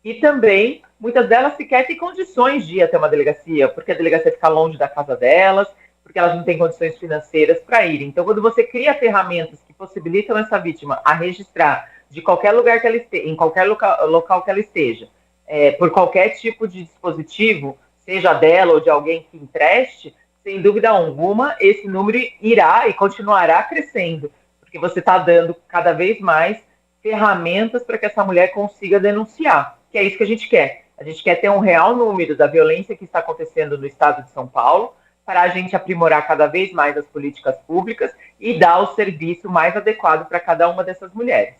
E também, muitas delas sequer têm condições de ir até uma delegacia, porque a delegacia fica longe da casa delas, porque elas não têm condições financeiras para ir. Então, quando você cria ferramentas que possibilitam essa vítima a registrar de qualquer lugar que ela esteja, em qualquer local que ela esteja, por qualquer tipo de dispositivo, seja dela ou de alguém que empreste, sem dúvida alguma, esse número irá e continuará crescendo, porque você está dando cada vez mais ferramentas para que essa mulher consiga denunciar, que é isso que a gente quer. A gente quer ter um real número da violência que está acontecendo no estado de São Paulo, para a gente aprimorar cada vez mais as políticas públicas e dar o serviço mais adequado para cada uma dessas mulheres.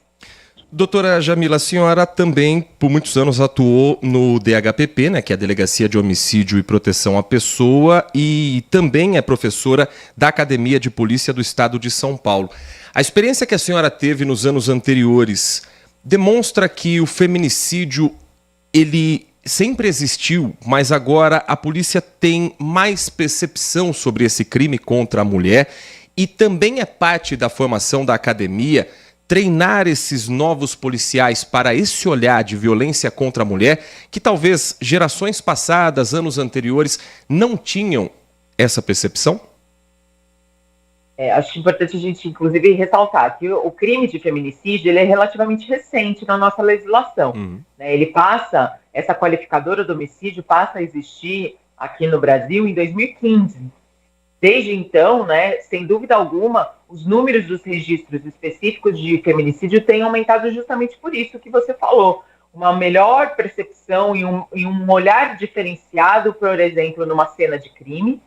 Doutora Jamila, a senhora também, por muitos anos, atuou no DHPP, né, que é a Delegacia de Homicídio e Proteção à Pessoa, e também é professora da Academia de Polícia do Estado de São Paulo. A experiência que a senhora teve nos anos anteriores demonstra que o feminicídio, ele sempre existiu, mas agora a polícia tem mais percepção sobre esse crime contra a mulher, e também é parte da formação da academia treinar esses novos policiais para esse olhar de violência contra a mulher, que talvez gerações passadas, anos anteriores, não tinham essa percepção? Acho importante a gente, inclusive, ressaltar que o crime de feminicídio ele é relativamente recente na nossa legislação. Né? Ele passa, essa qualificadora do homicídio passa a existir aqui no Brasil em 2015. Desde então, né, sem dúvida alguma, os números dos registros específicos de feminicídio têm aumentado justamente por isso que você falou. Uma melhor percepção e um olhar diferenciado, por exemplo, numa cena de crime,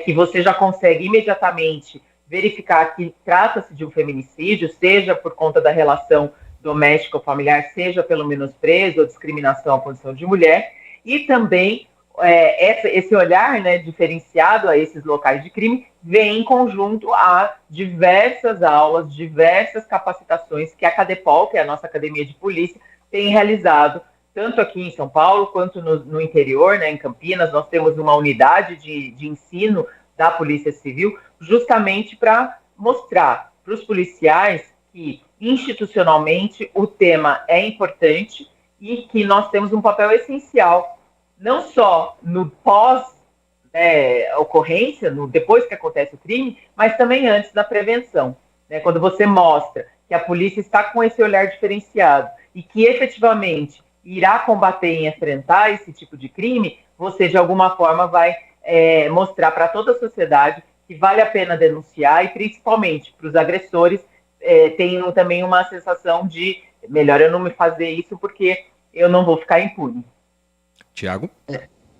que você já consegue imediatamente verificar que trata-se de um feminicídio, seja por conta da relação doméstica ou familiar, seja pelo menosprezo ou discriminação à condição de mulher, e também esse olhar, né, diferenciado a esses locais de crime vem em conjunto a diversas aulas, diversas capacitações que a Cadepol, que é a nossa academia de polícia, tem realizado, tanto aqui em São Paulo quanto no interior, né, em Campinas. Nós temos uma unidade de ensino da Polícia Civil, justamente para mostrar para os policiais que institucionalmente o tema é importante e que nós temos um papel essencial não só no pós-ocorrência, depois que acontece o crime, mas também antes da prevenção. Né? Quando você mostra que a polícia está com esse olhar diferenciado e que efetivamente irá combater e enfrentar esse tipo de crime, você de alguma forma vai mostrar para toda a sociedade que vale a pena denunciar e principalmente para os agressores tenham também uma sensação de melhor eu não me fazer isso porque eu não vou ficar impune. Tiago?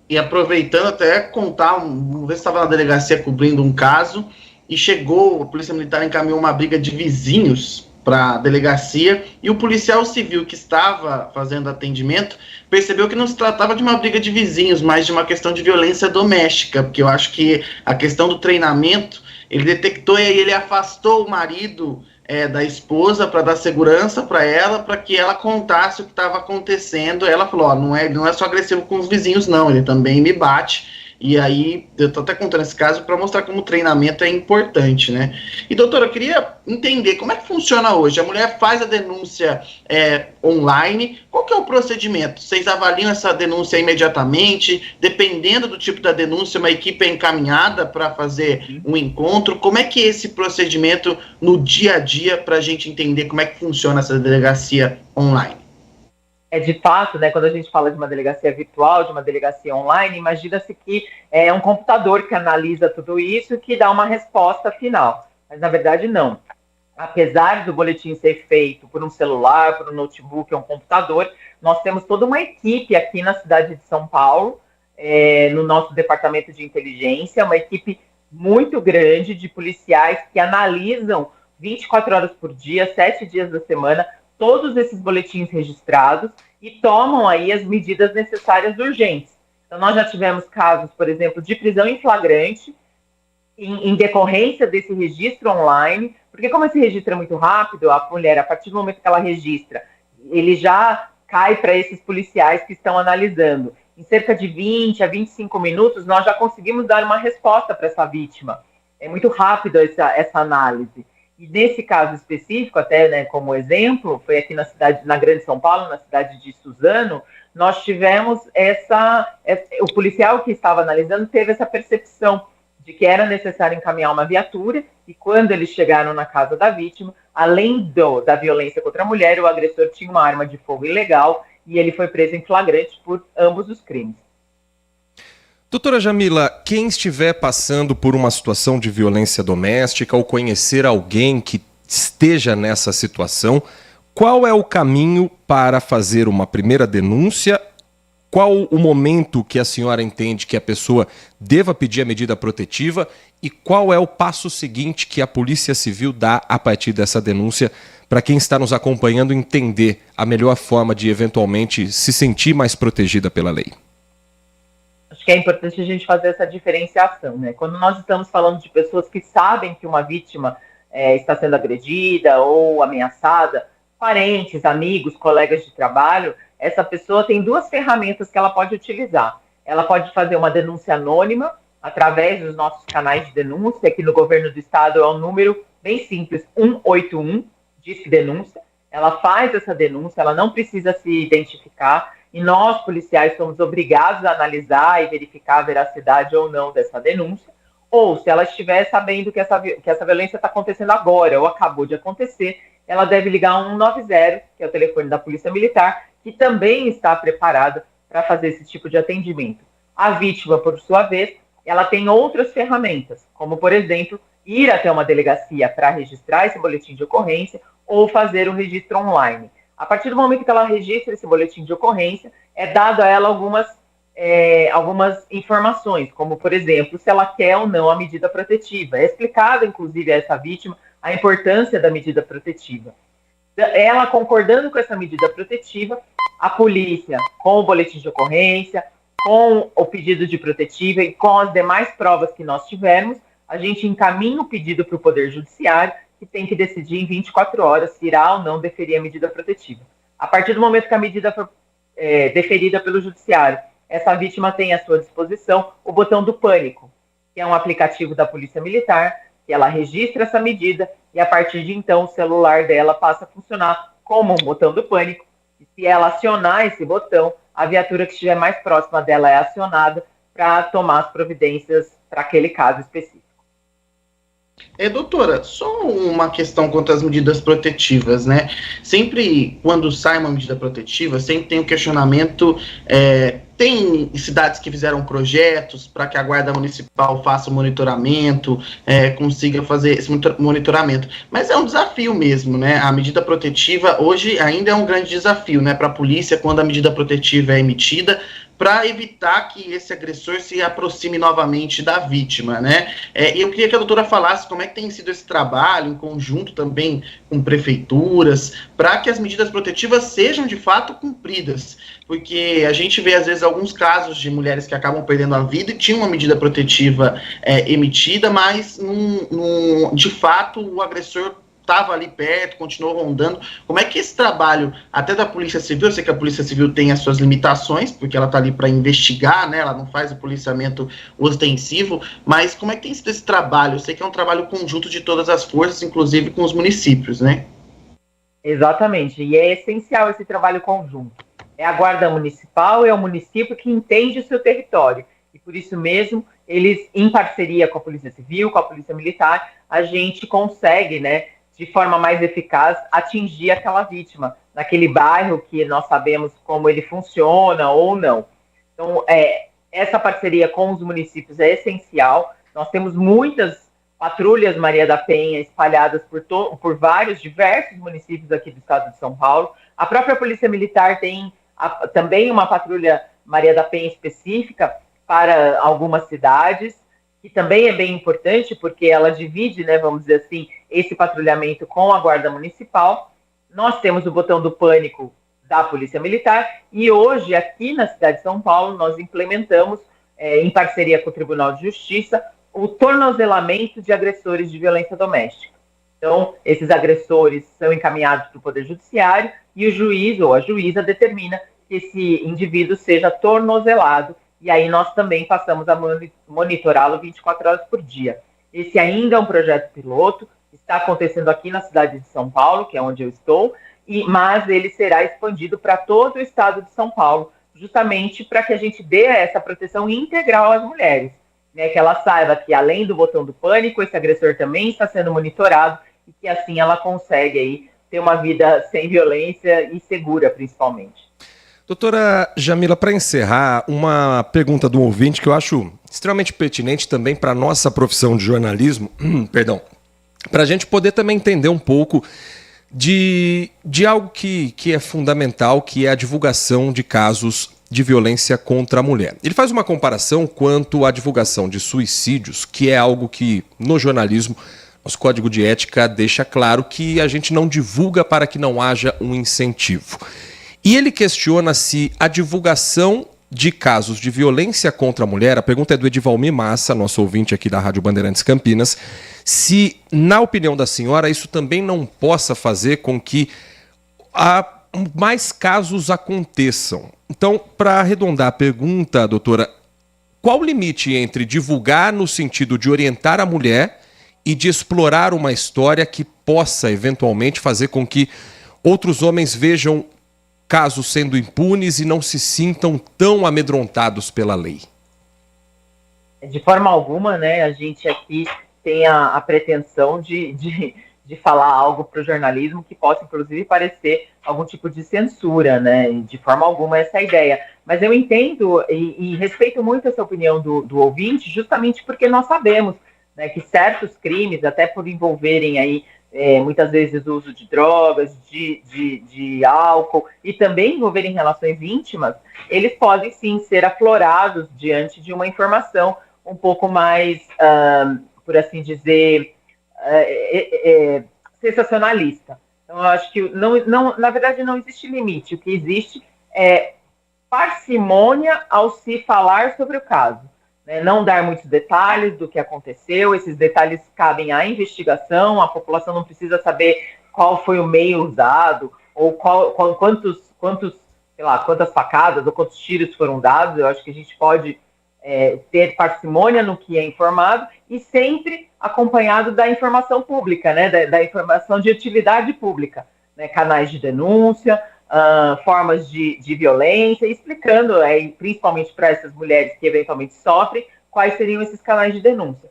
E aproveitando até contar, uma vez estava na delegacia cobrindo um caso e chegou, a Polícia Militar encaminhou uma briga de vizinhos para a delegacia e o policial civil que estava fazendo atendimento percebeu que não se tratava de uma briga de vizinhos, mas de uma questão de violência doméstica, porque eu acho que a questão do treinamento, ele detectou e aí ele afastou o marido da esposa para dar segurança para ela, para que ela contasse o que estava acontecendo. Ela falou, não é só agressivo com os vizinhos não, ele também me bate. E aí, eu tô até contando esse caso para mostrar como o treinamento é importante, né? E, doutora, eu queria entender como é que funciona hoje. A mulher faz a denúncia online, qual que é o procedimento? Vocês avaliam essa denúncia imediatamente? Dependendo do tipo da denúncia, uma equipe é encaminhada para fazer um encontro? Como é que é esse procedimento no dia a dia para a gente entender como é que funciona essa delegacia online? De fato, né, quando a gente fala de uma delegacia virtual, de uma delegacia online, imagina-se que é um computador que analisa tudo isso e que dá uma resposta final. Mas, na verdade, não. Apesar do boletim ser feito por um celular, por um notebook ou um computador, nós temos toda uma equipe aqui na cidade de São Paulo, no nosso departamento de inteligência, uma equipe muito grande de policiais que analisam 24 horas por dia, 7 dias da semana, todos esses boletins registrados e tomam aí as medidas necessárias urgentes. Então, nós já tivemos casos, por exemplo, de prisão em flagrante, em decorrência desse registro online, porque como esse registro é muito rápido, a mulher, a partir do momento que ela registra, ele já cai para esses policiais que estão analisando. Em cerca de 20 a 25 minutos, nós já conseguimos dar uma resposta para essa vítima. É muito rápido essa análise. E nesse caso específico, até, né, como exemplo, foi aqui na Grande São Paulo, na cidade de Suzano, nós tivemos o policial que estava analisando teve essa percepção de que era necessário encaminhar uma viatura, e quando eles chegaram na casa da vítima, além da violência contra a mulher, o agressor tinha uma arma de fogo ilegal e ele foi preso em flagrante por ambos os crimes. Doutora Jamila, quem estiver passando por uma situação de violência doméstica ou conhecer alguém que esteja nessa situação, qual é o caminho para fazer uma primeira denúncia? Qual o momento que a senhora entende que a pessoa deva pedir a medida protetiva e qual é o passo seguinte que a Polícia Civil dá a partir dessa denúncia para quem está nos acompanhando entender a melhor forma de eventualmente se sentir mais protegida pela lei? Acho que é importante a gente fazer essa diferenciação, né? Quando nós estamos falando de pessoas que sabem que uma vítima está sendo agredida ou ameaçada, parentes, amigos, colegas de trabalho, essa pessoa tem duas ferramentas que ela pode utilizar. Ela pode fazer uma denúncia anônima através dos nossos canais de denúncia. Aqui no governo do estado é um número bem simples, 181, Disque Denúncia. Ela faz essa denúncia, ela não precisa se identificar, e nós, policiais, somos obrigados a analisar e verificar a veracidade ou não dessa denúncia, ou se ela estiver sabendo que essa violência está acontecendo agora ou acabou de acontecer, ela deve ligar 190, que é o telefone da Polícia Militar, que também está preparada para fazer esse tipo de atendimento. A vítima, por sua vez, ela tem outras ferramentas, como, por exemplo, ir até uma delegacia para registrar esse boletim de ocorrência ou fazer o registro online. A partir do momento que ela registra esse boletim de ocorrência, é dado a ela algumas informações, como, por exemplo, se ela quer ou não a medida protetiva. É explicado, inclusive, a essa vítima a importância da medida protetiva. Ela concordando com essa medida protetiva, a polícia, com o boletim de ocorrência, com o pedido de protetiva e com as demais provas que nós tivermos, a gente encaminha o pedido para o Poder Judiciário, que tem que decidir em 24 horas se irá ou não deferir a medida protetiva. A partir do momento que a medida for deferida pelo Judiciário, essa vítima tem à sua disposição o botão do pânico, que é um aplicativo da Polícia Militar, que ela registra essa medida e a partir de então o celular dela passa a funcionar como um botão do pânico. E se ela acionar esse botão, a viatura que estiver mais próxima dela é acionada para tomar as providências para aquele caso específico. Doutora, só uma questão quanto às medidas protetivas, né? Sempre, quando sai uma medida protetiva, sempre tem um questionamento, tem cidades que fizeram projetos para que a Guarda Municipal faça o monitoramento, consiga fazer esse monitoramento, mas é um desafio mesmo, né? A medida protetiva hoje ainda é um grande desafio, né, para a polícia quando a medida protetiva é emitida, para evitar que esse agressor se aproxime novamente da vítima, né? E eu queria que a doutora falasse como é que tem sido esse trabalho, em conjunto também com prefeituras, para que as medidas protetivas sejam de fato cumpridas, porque a gente vê às vezes alguns casos de mulheres que acabam perdendo a vida e tinham uma medida protetiva emitida, mas de fato o agressor estava ali perto, continuou rondando. Como é que esse trabalho, até da Polícia Civil, eu sei que a Polícia Civil tem as suas limitações, porque ela está ali para investigar, né? Ela não faz o policiamento ostensivo, mas como é que tem sido esse trabalho? Eu sei que é um trabalho conjunto de todas as forças, inclusive com os municípios, né? Exatamente, e é essencial esse trabalho conjunto. É a Guarda Municipal, é o município que entende o seu território. E por isso mesmo, eles, em parceria com a Polícia Civil, com a Polícia Militar, a gente consegue, né, de forma mais eficaz, atingir aquela vítima, naquele bairro que nós sabemos como ele funciona ou não. Então, essa parceria com os municípios é essencial. Nós temos muitas patrulhas Maria da Penha espalhadas por vários, diversos municípios aqui do estado de São Paulo. A própria Polícia Militar tem também uma patrulha Maria da Penha específica para algumas cidades, que também é bem importante, porque ela divide, né, vamos dizer assim, esse patrulhamento com a Guarda Municipal. Nós temos o botão do pânico da Polícia Militar, e hoje, aqui na cidade de São Paulo, nós implementamos, em parceria com o Tribunal de Justiça, o tornozelamento de agressores de violência doméstica. Então, esses agressores são encaminhados para o Poder Judiciário e o juiz ou a juíza determina que esse indivíduo seja tornozelado, e aí nós também passamos a monitorá-lo 24 horas por dia. Esse ainda é um projeto piloto, está acontecendo aqui na cidade de São Paulo, que é onde eu estou, mas ele será expandido para todo o estado de São Paulo, justamente para que a gente dê essa proteção integral às mulheres, né, que ela saiba que, além do botão do pânico, esse agressor também está sendo monitorado e que assim ela consegue aí ter uma vida sem violência e segura, principalmente. Doutora Jamila, para encerrar, uma pergunta do ouvinte que eu acho extremamente pertinente também para a nossa profissão de jornalismo, para a gente poder também entender um pouco de algo que é fundamental, que é a divulgação de casos de violência contra a mulher. Ele faz uma comparação quanto à divulgação de suicídios, que é algo que no jornalismo nosso código de ética deixa claro que a gente não divulga para que não haja um incentivo. E ele questiona se a divulgação de casos de violência contra a mulher, a pergunta é do Edivalmir Massa, nosso ouvinte aqui da Rádio Bandeirantes Campinas, se, na opinião da senhora, isso também não possa fazer com que mais casos aconteçam. Então, para arredondar a pergunta, doutora, qual o limite entre divulgar no sentido de orientar a mulher e de explorar uma história que possa, eventualmente, fazer com que outros homens vejam casos sendo impunes e não se sintam tão amedrontados pela lei? De forma alguma, né, a gente aqui tem a pretensão de falar algo para o jornalismo que possa, inclusive, parecer algum tipo de censura, né? De forma alguma essa é a ideia. Mas eu entendo e respeito muito essa opinião do ouvinte, justamente porque nós sabemos, né, que certos crimes, até por envolverem aí muitas vezes o uso de drogas, de álcool e também envolverem relações íntimas, eles podem sim ser aflorados diante de uma informação um pouco mais, por assim dizer, sensacionalista. Então, eu acho que na verdade não existe limite. O que existe é parcimônia ao se falar sobre o caso, né? Não dar muitos detalhes do que aconteceu. Esses detalhes cabem à investigação. A população não precisa saber qual foi o meio usado ou quantas facadas ou quantos tiros foram dados. Eu acho que a gente pode ter parcimônia no que é informado e sempre acompanhado da informação pública, né, da informação de utilidade pública, né, canais de denúncia, formas de violência, explicando, principalmente para essas mulheres que eventualmente sofrem, quais seriam esses canais de denúncia.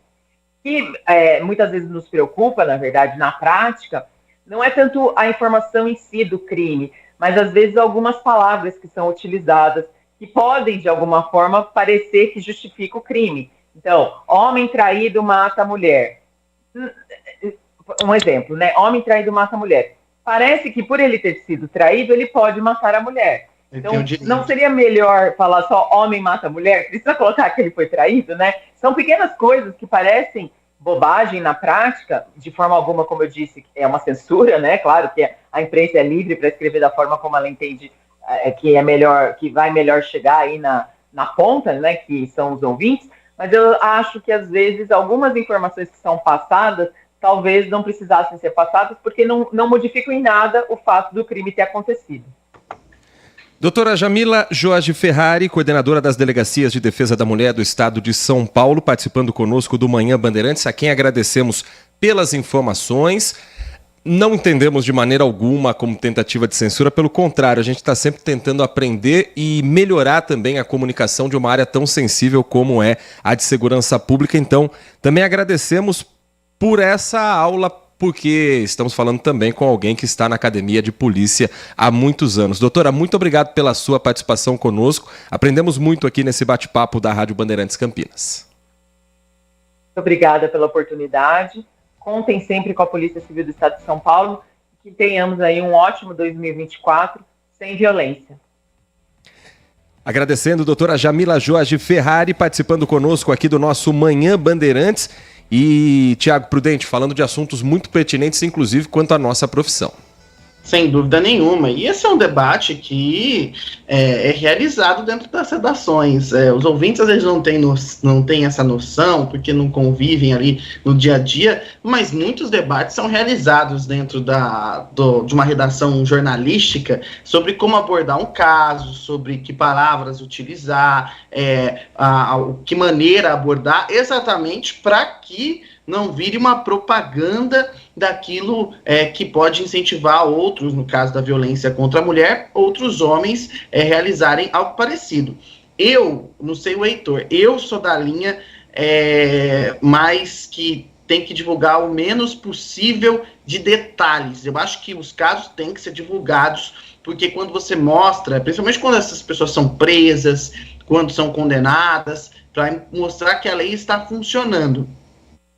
Que muitas vezes nos preocupa, na verdade, na prática, não é tanto a informação em si do crime, mas às vezes algumas palavras que são utilizadas que podem, de alguma forma, parecer que justifica o crime. Então, homem traído mata a mulher. Um exemplo, né? Homem traído mata a mulher. Parece que por ele ter sido traído, ele pode matar a mulher. Então, não seria melhor falar só homem mata a mulher? Precisa colocar que ele foi traído, né? São pequenas coisas que parecem bobagem na prática, de forma alguma, como eu disse, é uma censura, né? Claro que a imprensa é livre para escrever da forma como ela entende que é melhor, que vai melhor chegar aí na ponta, né, que são os ouvintes, mas eu acho que às vezes algumas informações que são passadas talvez não precisassem ser passadas, porque não modificam em nada o fato do crime ter acontecido. Doutora Jamila Jorge Ferrari, coordenadora das Delegacias de Defesa da Mulher do Estado de São Paulo, participando conosco do Manhã Bandeirantes, a quem agradecemos pelas informações. Não entendemos de maneira alguma como tentativa de censura, pelo contrário, a gente está sempre tentando aprender e melhorar também a comunicação de uma área tão sensível como é a de segurança pública. Então, também agradecemos por essa aula, porque estamos falando também com alguém que está na academia de polícia há muitos anos. Doutora, muito obrigado pela sua participação conosco. Aprendemos muito aqui nesse bate-papo da Rádio Bandeirantes Campinas. Muito obrigada pela oportunidade. Contem sempre com a Polícia Civil do Estado de São Paulo, que tenhamos aí um ótimo 2024 sem violência. Agradecendo a doutora Jamila Jorge Ferrari, participando conosco aqui do nosso Manhã Bandeirantes. E Tiago Prudente, falando de assuntos muito pertinentes, inclusive quanto à nossa profissão. Sem dúvida nenhuma. E esse é um debate que é realizado dentro das redações. Os ouvintes às vezes não têm essa noção, porque não convivem ali no dia a dia, mas muitos debates são realizados dentro de uma redação jornalística sobre como abordar um caso, sobre que palavras utilizar, que maneira abordar, exatamente para que não vire uma propaganda daquilo que pode incentivar outros, no caso da violência contra a mulher, outros homens realizarem algo parecido. Eu, não sei o Heitor, eu sou da linha mais que tem que divulgar o menos possível de detalhes. Eu acho que os casos têm que ser divulgados, porque quando você mostra, principalmente quando essas pessoas são presas, quando são condenadas, para mostrar que a lei está funcionando.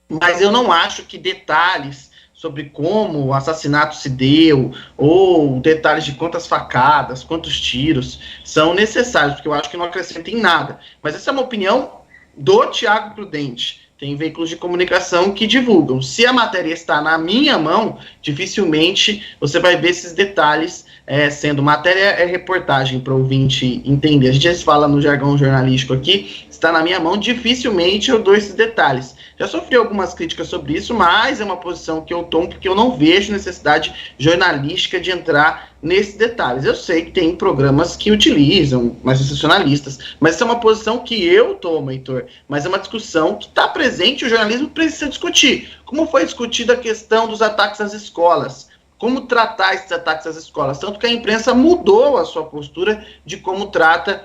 Mas eu não acho que detalhes sobre como o assassinato se deu, ou detalhes de quantas facadas, quantos tiros, são necessários, porque eu acho que não acrescenta em nada. Mas essa é uma opinião do Tiago Prudente. Tem veículos de comunicação que divulgam. Se a matéria está na minha mão, dificilmente você vai ver esses detalhes sendo matéria reportagem para o ouvinte entender. A gente já fala no jargão jornalístico aqui, está na minha mão, dificilmente eu dou esses detalhes. Já sofri algumas críticas sobre isso, mas é uma posição que eu tomo porque eu não vejo necessidade jornalística de entrar nesses detalhes. Eu sei que tem programas que utilizam, mais sensacionalistas, mas essa é uma posição que eu tomo, Heitor. Mas é uma discussão que está presente e o jornalismo precisa discutir. Como foi discutida a questão dos ataques às escolas? Como tratar esses ataques às escolas? Tanto que a imprensa mudou a sua postura de como trata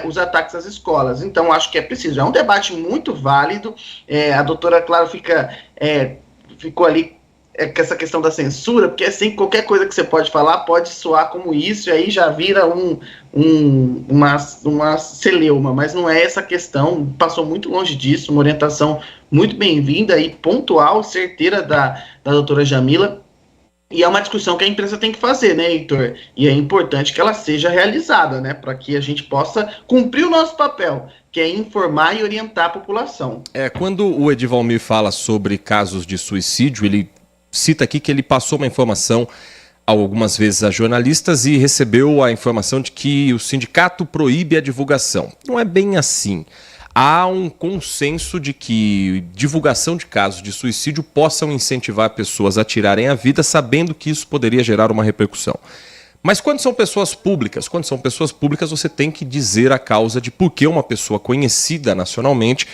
os ataques às escolas. Então, acho que é preciso. É um debate muito válido. A doutora, claro, ficou ali com essa questão da censura, porque assim, qualquer coisa que você pode falar pode soar como isso, e aí já vira uma celeuma, mas não é essa questão. Passou muito longe disso, uma orientação muito bem-vinda e pontual, certeira da doutora Jamila. E é uma discussão que a imprensa tem que fazer, né, Heitor? E é importante que ela seja realizada, né, para que a gente possa cumprir o nosso papel, que é informar e orientar a população. Quando o Edivalmir fala sobre casos de suicídio, ele cita aqui que ele passou uma informação algumas vezes a jornalistas e recebeu a informação de que o sindicato proíbe a divulgação. Não é bem assim. Há um consenso de que divulgação de casos de suicídio possam incentivar pessoas a tirarem a vida, sabendo que isso poderia gerar uma repercussão. Mas quando são pessoas públicas, você tem que dizer a causa de por que uma pessoa conhecida nacionalmente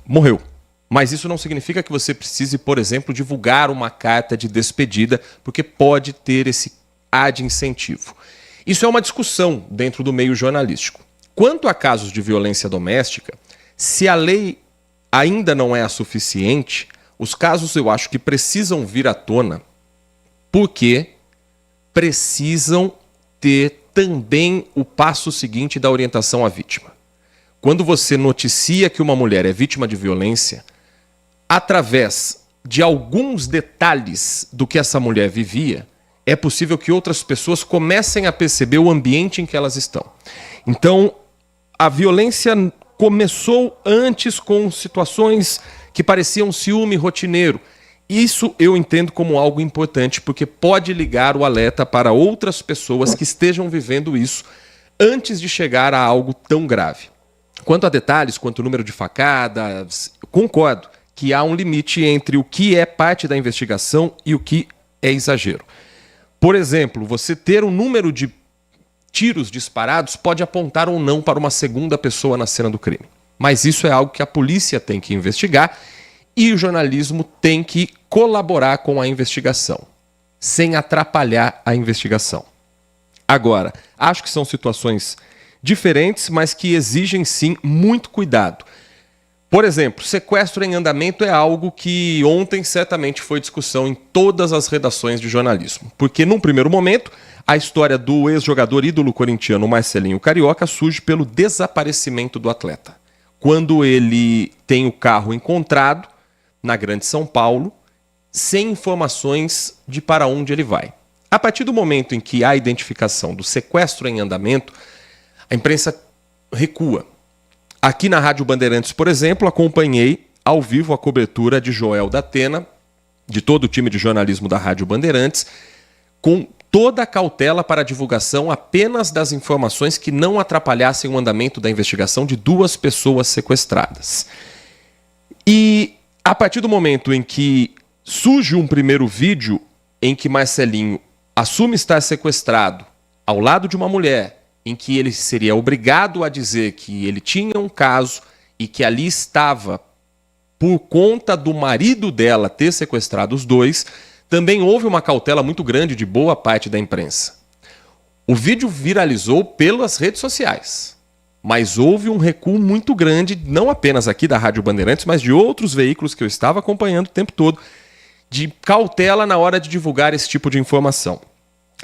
morreu. Mas isso não significa que você precise, por exemplo, divulgar uma carta de despedida, porque pode ter esse ar de incentivo. Isso é uma discussão dentro do meio jornalístico. Quanto a casos de violência doméstica, se a lei ainda não é a suficiente, os casos eu acho que precisam vir à tona, porque precisam ter também o passo seguinte da orientação à vítima. Quando você noticia que uma mulher é vítima de violência, através de alguns detalhes do que essa mulher vivia, é possível que outras pessoas comecem a perceber o ambiente em que elas estão. Então, a violência começou antes com situações que pareciam ciúme rotineiro. Isso eu entendo como algo importante, porque pode ligar o alerta para outras pessoas que estejam vivendo isso antes de chegar a algo tão grave. Quanto a detalhes, quanto ao número de facadas, concordo. que há um limite entre o que é parte da investigação e o que é exagero. Por exemplo, você ter um número de tiros disparados pode apontar ou não para uma segunda pessoa na cena do crime. Mas isso é algo que a polícia tem que investigar e o jornalismo tem que colaborar com a investigação, sem atrapalhar a investigação. Agora, acho que são situações diferentes, mas que exigem sim muito cuidado. Por exemplo, sequestro em andamento é algo que ontem certamente foi discussão em todas as redações de jornalismo. Porque, num primeiro momento, a história do ex-jogador ídolo corintiano Marcelinho Carioca surge pelo desaparecimento do atleta. Quando ele tem o carro encontrado na Grande São Paulo, sem informações de para onde ele vai. A partir do momento em que há a identificação do sequestro em andamento, a imprensa recua. Aqui na Rádio Bandeirantes, por exemplo, acompanhei ao vivo a cobertura de Joel da Atena, de todo o time de jornalismo da Rádio Bandeirantes, com toda a cautela para a divulgação apenas das informações que não atrapalhassem o andamento da investigação de 2 pessoas sequestradas. E a partir do momento em que surge um primeiro vídeo em que Marcelinho assume estar sequestrado ao lado de uma mulher, em que ele seria obrigado a dizer que ele tinha um caso e que ali estava por conta do marido dela ter sequestrado os 2, também houve uma cautela muito grande de boa parte da imprensa. O vídeo viralizou pelas redes sociais, mas houve um recuo muito grande, não apenas aqui da Rádio Bandeirantes, mas de outros veículos que eu estava acompanhando o tempo todo, de cautela na hora de divulgar esse tipo de informação.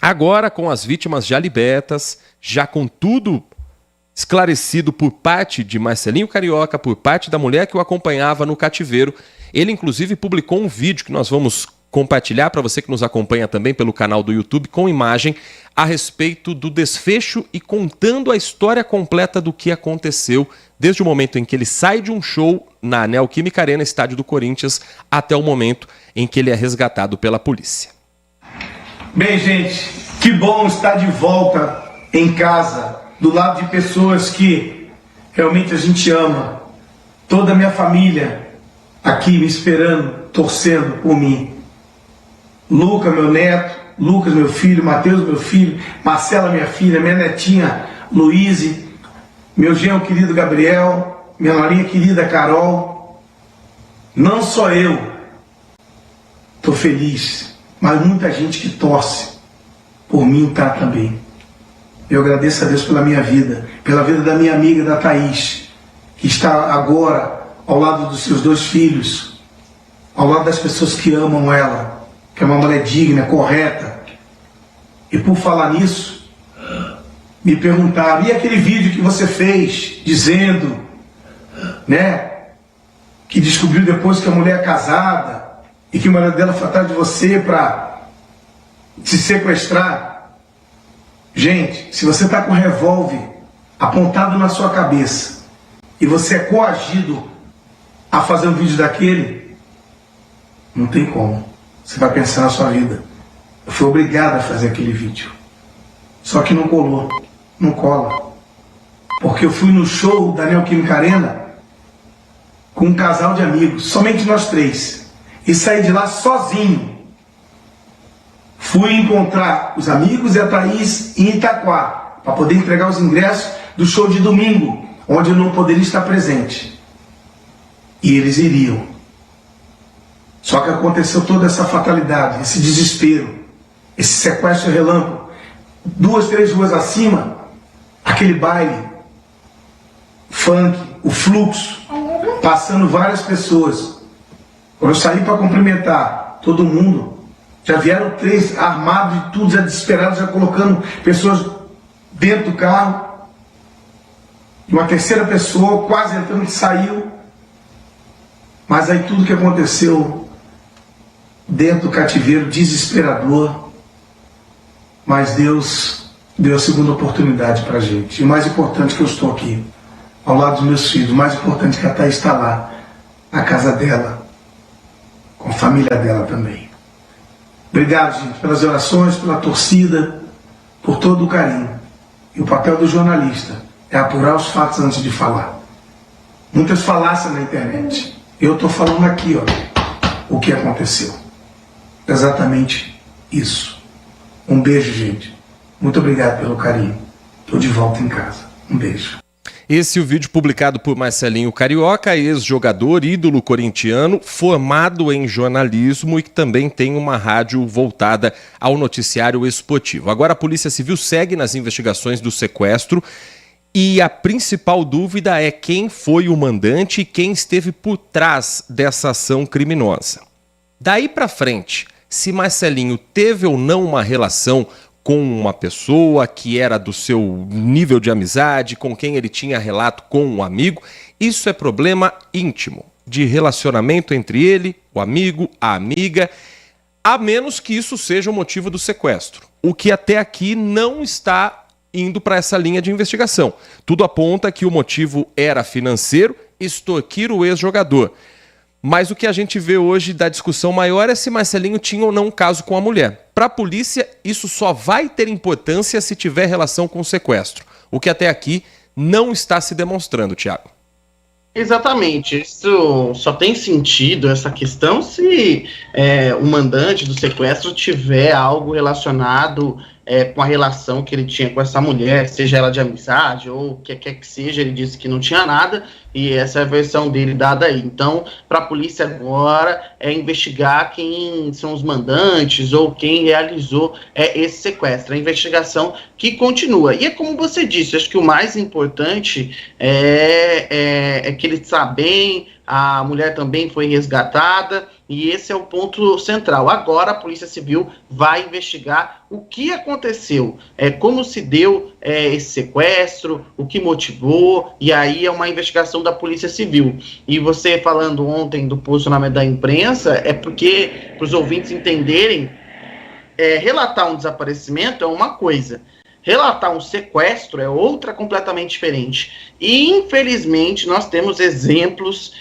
Agora, com as vítimas já libertas, já com tudo esclarecido por parte de Marcelinho Carioca, por parte da mulher que o acompanhava no cativeiro, ele inclusive publicou um vídeo que nós vamos compartilhar para você que nos acompanha também pelo canal do YouTube, com imagem a respeito do desfecho e contando a história completa do que aconteceu desde o momento em que ele sai de um show na Neoquímica Arena, estádio do Corinthians, até o momento em que ele é resgatado pela polícia. Bem, gente, que bom estar de volta em casa, do lado de pessoas que realmente a gente ama. Toda a minha família aqui me esperando, torcendo por mim. Luca, meu neto, Lucas, meu filho, Matheus, meu filho, Marcela, minha filha, minha netinha, Luíse, meu genro querido Gabriel, minha norinha querida Carol. Não só eu estou feliz, mas muita gente que torce por mim está também. Eu agradeço a Deus pela minha vida, pela vida da minha amiga, da Thaís, que está agora ao lado dos seus 2 filhos, ao lado das pessoas que amam ela, que é uma mulher digna, correta. E por falar nisso, me perguntaram, e aquele vídeo que você fez, dizendo, né, que descobriu depois que a mulher é casada, e que o marido dela foi atrás de você para se sequestrar? Gente, se você está com um revólver apontado na sua cabeça, e você é coagido a fazer um vídeo daquele, não tem como. Você vai pensar na sua vida. Eu fui obrigado a fazer aquele vídeo. Só que não colou. Não cola. Porque eu fui no show da Neoquímica Arena com um casal de amigos. Somente nós 3. E saí de lá sozinho. Fui encontrar os amigos e a Thaís em Itaquá, para poder entregar os ingressos do show de domingo, onde eu não poderia estar presente. E eles iriam. Só que aconteceu toda essa fatalidade, esse desespero, esse sequestro relâmpago. 2, 3 ruas acima, aquele baile, funk, o fluxo, passando várias pessoas. Quando eu saí para cumprimentar todo mundo, já vieram 3 armados e tudo, já desesperados, já colocando pessoas dentro do carro. E uma terceira pessoa quase entrando, que saiu. Mas aí tudo que aconteceu dentro do cativeiro, desesperador, mas Deus deu a segunda oportunidade para a gente. E o mais importante, que eu estou aqui, ao lado dos meus filhos, o mais importante, que a Thaís está lá, na casa dela, com a família dela também. Obrigado, gente, pelas orações, pela torcida, por todo o carinho. E o papel do jornalista é apurar os fatos antes de falar. Muitas falácias na internet. Eu tô falando aqui, ó, o que aconteceu. Exatamente isso. Um beijo, gente. Muito obrigado pelo carinho. Tô de volta em casa. Um beijo. Esse é o vídeo publicado por Marcelinho Carioca, ex-jogador, ídolo corintiano, formado em jornalismo e que também tem uma rádio voltada ao noticiário esportivo. Agora a Polícia Civil segue nas investigações do sequestro e a principal dúvida é quem foi o mandante e quem esteve por trás dessa ação criminosa. Daí para frente, se Marcelinho teve ou não uma relação com uma pessoa que era do seu nível de amizade, com quem ele tinha relato com um amigo, isso é problema íntimo, de relacionamento entre ele, o amigo, a amiga, a menos que isso seja o motivo do sequestro, o que até aqui não está indo para essa linha de investigação. Tudo aponta que o motivo era financeiro, extorquir o ex-jogador. Mas o que a gente vê hoje da discussão maior é se Marcelinho tinha ou não um caso com a mulher. Para a polícia, isso só vai ter importância se tiver relação com o sequestro, o que até aqui não está se demonstrando, Thiago. Exatamente, isso só tem sentido, essa questão, se o mandante do sequestro tiver algo relacionado com a relação que ele tinha com essa mulher, seja ela de amizade ou o que quer que seja. Ele disse que não tinha nada e essa é a versão dele dada aí. Então, para a polícia agora é investigar quem são os mandantes ou quem realizou esse sequestro. A investigação que continua. E é como você disse, acho que o mais importante é que ele está bem, a mulher também foi resgatada, e esse é o ponto central. Agora a Polícia Civil vai investigar o que aconteceu, como se deu esse sequestro, o que motivou, e aí é uma investigação da Polícia Civil. E você falando ontem do posicionamento da imprensa, é porque, para os ouvintes entenderem, relatar um desaparecimento é uma coisa, relatar um sequestro é outra completamente diferente. E, infelizmente, nós temos exemplos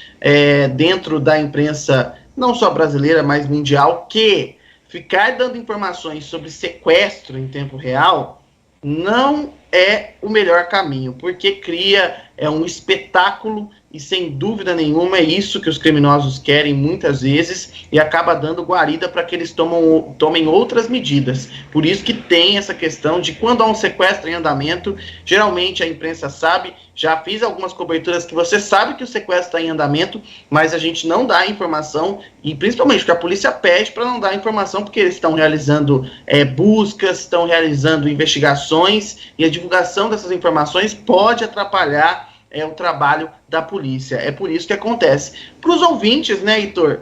dentro da imprensa, não só brasileira, mas mundial, que ficar dando informações sobre sequestro em tempo real não é o melhor caminho, porque cria um espetáculo e, sem dúvida nenhuma, é isso que os criminosos querem muitas vezes e acaba dando guarida para que eles tomem outras medidas. Por isso que tem essa questão de quando há um sequestro em andamento, geralmente a imprensa sabe, já fiz algumas coberturas que você sabe que o sequestro está em andamento, mas a gente não dá informação, e principalmente porque a polícia pede para não dar informação, porque eles estão realizando buscas, estão realizando investigações, e a divulgação dessas informações pode atrapalhar o trabalho da polícia. É por isso que acontece. Para os ouvintes, né, Heitor,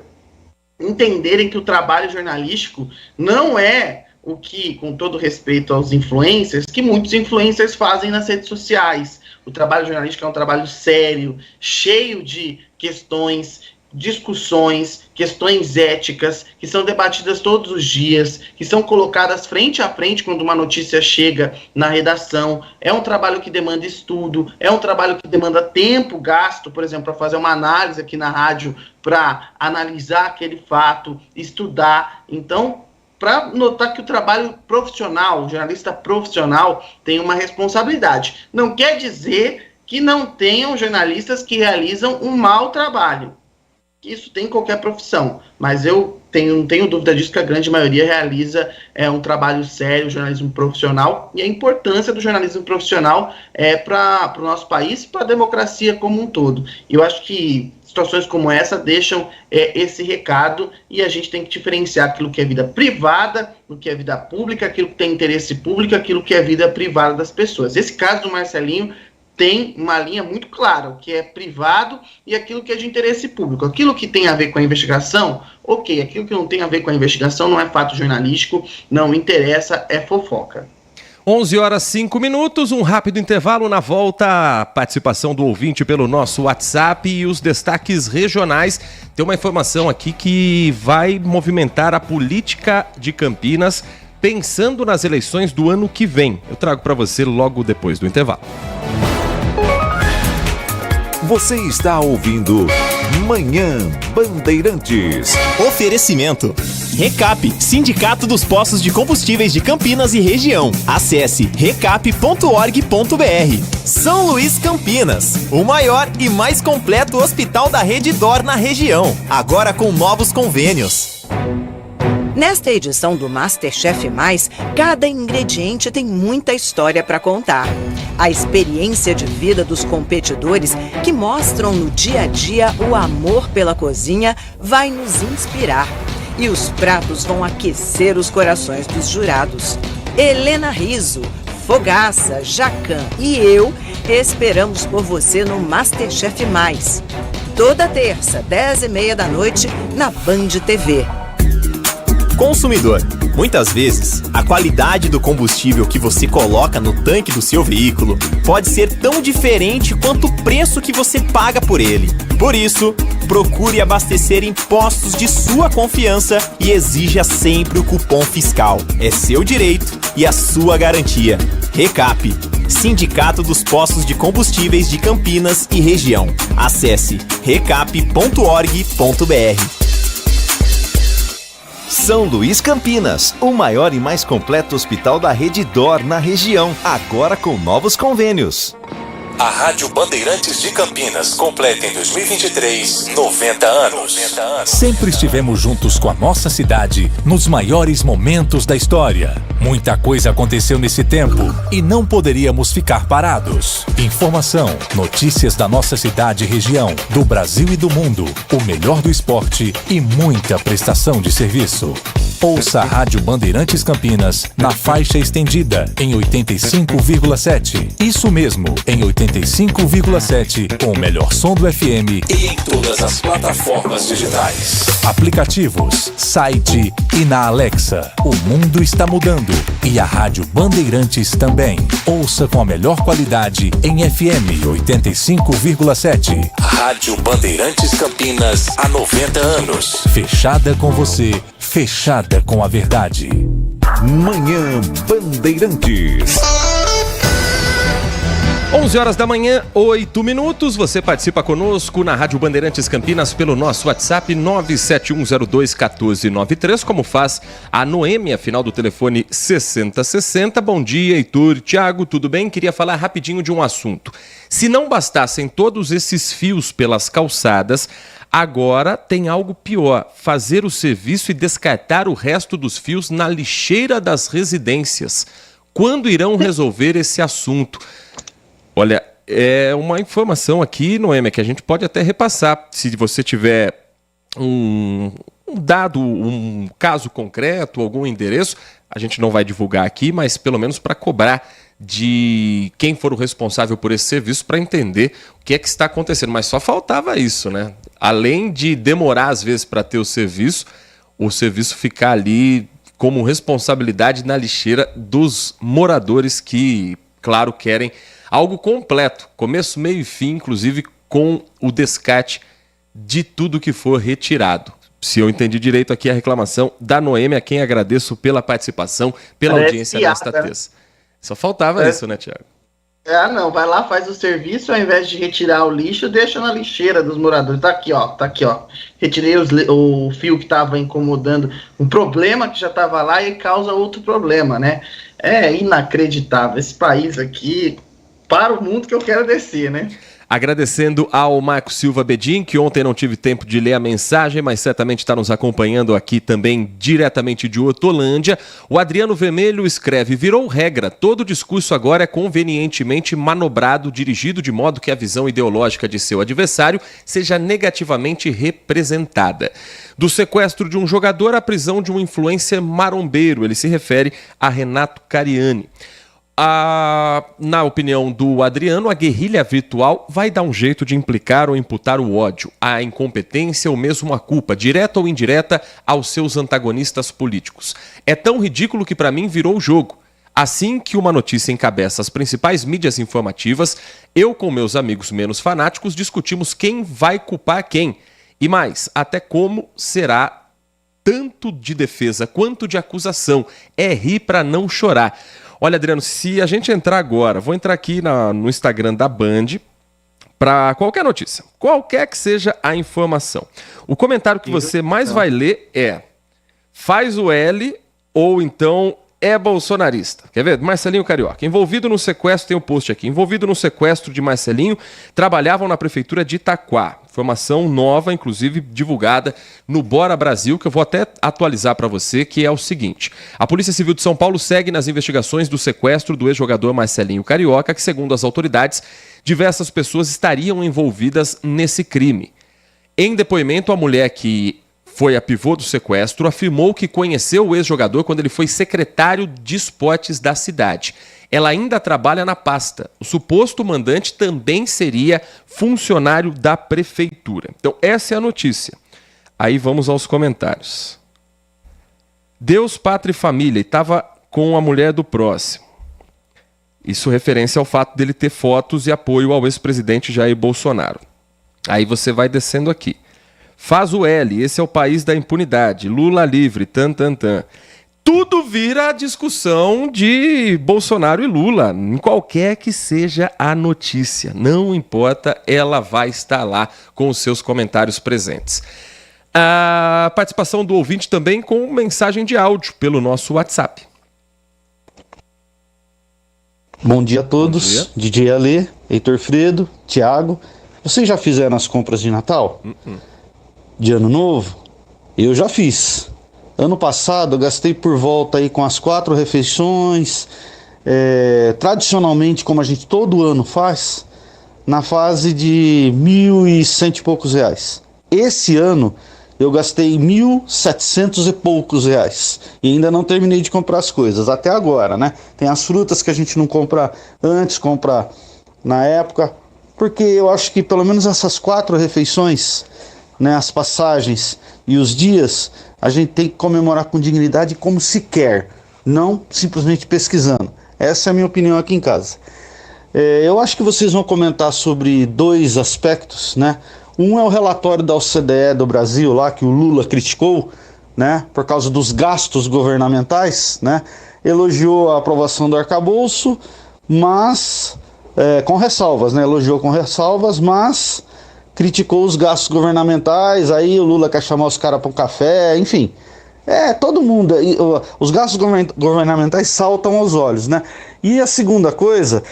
entenderem que o trabalho jornalístico não é o que, com todo respeito aos influencers, que muitos influencers fazem nas redes sociais. O trabalho jornalístico é um trabalho sério, cheio de questões, discussões, questões éticas, que são debatidas todos os dias, que são colocadas frente a frente quando uma notícia chega na redação. É um trabalho que demanda estudo, é um trabalho que demanda tempo gasto, por exemplo, para fazer uma análise aqui na rádio, para analisar aquele fato, estudar. Então, para notar que o trabalho profissional, o jornalista profissional, tem uma responsabilidade. Não quer dizer que não tenham jornalistas que realizam um mau trabalho. Isso tem em qualquer profissão, mas eu não tenho dúvida disso, que a grande maioria realiza um trabalho sério, jornalismo profissional, e a importância do jornalismo profissional para o nosso país e para a democracia como um todo. E eu acho que situações como essa deixam esse recado, e a gente tem que diferenciar aquilo que é vida privada do que é vida pública, aquilo que tem interesse público, aquilo que é vida privada das pessoas. Esse caso do Marcelinho tem uma linha muito clara, o que é privado e aquilo que é de interesse público. Aquilo que tem a ver com a investigação, ok. Aquilo que não tem a ver com a investigação não é fato jornalístico, não interessa, é fofoca. 11h05, um rápido intervalo. Na volta, a participação do ouvinte pelo nosso WhatsApp e os destaques regionais. Tem uma informação aqui que vai movimentar a política de Campinas, pensando nas eleições do ano que vem. Eu trago para você logo depois do intervalo. Você está ouvindo Manhã Bandeirantes. Oferecimento. Recap, Sindicato dos Postos de Combustíveis de Campinas e Região. Acesse recap.org.br. São Luís Campinas, o maior e mais completo hospital da Rede DOR na região, agora com novos convênios. Nesta edição do MasterChef Mais, cada ingrediente tem muita história para contar. A experiência de vida dos competidores que mostram no dia a dia o amor pela cozinha vai nos inspirar. E os pratos vão aquecer os corações dos jurados. Helena Rizzo, Fogaça, Jacan e eu esperamos por você no MasterChef Mais. Toda terça, 10h30 da noite, na Band TV. Consumidor, muitas vezes, a qualidade do combustível que você coloca no tanque do seu veículo pode ser tão diferente quanto o preço que você paga por ele. Por isso, procure abastecer em postos de sua confiança e exija sempre o cupom fiscal. É seu direito e a sua garantia. Recap, Sindicato dos Postos de Combustíveis de Campinas e Região. Acesse recap.org.br. São Luís Campinas, o maior e mais completo hospital da Rede DOR na região, agora com novos convênios. A Rádio Bandeirantes de Campinas completa em 2023 90 anos. Sempre estivemos juntos com a nossa cidade nos maiores momentos da história. Muita coisa aconteceu nesse tempo e não poderíamos ficar parados. Informação, notícias da nossa cidade e região, do Brasil e do mundo, o melhor do esporte e muita prestação de serviço. Ouça a Rádio Bandeirantes Campinas na faixa estendida em 85,7. Isso mesmo, em 85,7, com o melhor som do FM e em todas as plataformas digitais. Aplicativos, site e na Alexa. O mundo está mudando e a Rádio Bandeirantes também. Ouça com a melhor qualidade em FM 85,7. Rádio Bandeirantes Campinas há 90 anos. Fechada com você, fechada com a verdade. Manhã Bandeirantes. 11 horas da manhã, 8 minutos. Você participa conosco na Rádio Bandeirantes Campinas pelo nosso WhatsApp 971021493, como faz a Noêmia, final do telefone 6060. Bom dia, Heitor, Thiago, tudo bem? Queria falar rapidinho de um assunto. Se não bastassem todos esses fios pelas calçadas, agora tem algo pior: fazer o serviço e descartar o resto dos fios na lixeira das residências. Quando irão resolver esse assunto? Olha, é uma informação aqui, Noêmia, que a gente pode até repassar. Se você tiver um dado, um caso concreto, algum endereço, a gente não vai divulgar aqui, mas pelo menos para cobrar de quem for o responsável por esse serviço para entender o que é que está acontecendo. Mas só faltava isso, né? Além de demorar às vezes para ter o serviço ficar ali como responsabilidade na lixeira dos moradores que, claro, querem algo completo, começo, meio e fim, inclusive com o descarte de tudo que for retirado. Se eu entendi direito aqui a reclamação da Noêmia, a quem agradeço pela participação, pela audiência nesta terça. Só faltava isso, né, Thiago? Não, vai lá, faz o serviço, ao invés de retirar o lixo, deixa na lixeira dos moradores. Tá aqui, ó. Retirei o fio que estava incomodando, um problema que já estava lá e causa outro problema, né? É inacreditável. Esse país aqui, para o mundo que eu quero descer, né? Agradecendo ao Marco Silva Bedin, que ontem não tive tempo de ler a mensagem, mas certamente está nos acompanhando aqui também diretamente de Hortolândia. O Adriano Vermelho escreve: virou regra, todo discurso agora é convenientemente manobrado, dirigido de modo que a visão ideológica de seu adversário seja negativamente representada. Do sequestro de um jogador à prisão de um influencer marombeiro, ele se refere a Renato Cariani. Na opinião do Adriano, a guerrilha virtual vai dar um jeito de implicar ou imputar o ódio, a incompetência ou mesmo a culpa, direta ou indireta, aos seus antagonistas políticos. É tão ridículo que para mim virou jogo. Assim que uma notícia encabeça as principais mídias informativas, eu com meus amigos menos fanáticos discutimos quem vai culpar quem. E mais, até como será tanto de defesa quanto de acusação. É rir para não chorar. Olha, Adriano, se a gente entrar agora, vou entrar aqui no Instagram da Band para qualquer notícia, qualquer que seja a informação. O comentário que você mais vai ler é: faz o L ou então é bolsonarista. Quer ver? Marcelinho Carioca. Envolvido no sequestro, tem um post aqui. Envolvido no sequestro de Marcelinho, trabalhavam na prefeitura de Itaquá. Informação nova, inclusive divulgada no Bora Brasil, que eu vou até atualizar para você, que é o seguinte. A Polícia Civil de São Paulo segue nas investigações do sequestro do ex-jogador Marcelinho Carioca, que, segundo as autoridades, diversas pessoas estariam envolvidas nesse crime. Em depoimento, a mulher que foi a pivô do sequestro afirmou que conheceu o ex-jogador quando ele foi secretário de esportes da cidade. Ela ainda trabalha na pasta. O suposto mandante também seria funcionário da prefeitura. Então, essa é a notícia. Aí vamos aos comentários. Deus, pátria e família. E estava com a mulher do próximo. Isso referência ao fato dele ter fotos e apoio ao ex-presidente Jair Bolsonaro. Aí você vai descendo aqui. Faz o L, esse é o país da impunidade. Lula livre, tan. Tudo vira discussão de Bolsonaro e Lula, em qualquer que seja a notícia. Não importa, ela vai estar lá com os seus comentários presentes. A participação do ouvinte também com mensagem de áudio pelo nosso WhatsApp. Bom dia a todos, DJ Ale, Heitor Fredo, Thiago. Vocês já fizeram as compras de Natal? De Ano Novo? Eu já fiz. Ano passado eu gastei por volta aí com as 4 refeições, tradicionalmente, como a gente todo ano faz, na fase de 1.100 e poucos reais. Esse ano eu gastei 1.700 e poucos reais e ainda não terminei de comprar as coisas, até agora, né? Tem as frutas que a gente não compra antes, compra na época, porque eu acho que pelo menos essas 4 refeições, né, as passagens e os dias, a gente tem que comemorar com dignidade como se quer, não simplesmente pesquisando. Essa é a minha opinião aqui em casa. Eu acho que vocês vão comentar sobre 2 aspectos, né? Um é o relatório da OCDE do Brasil, lá que o Lula criticou, né, por causa dos gastos governamentais, né? Elogiou a aprovação do arcabouço, mas com ressalvas, né? Elogiou com ressalvas, mas criticou os gastos governamentais. Aí o Lula quer chamar os caras para um café, enfim. Todo mundo, os gastos governamentais saltam aos olhos, né? E a segunda coisa,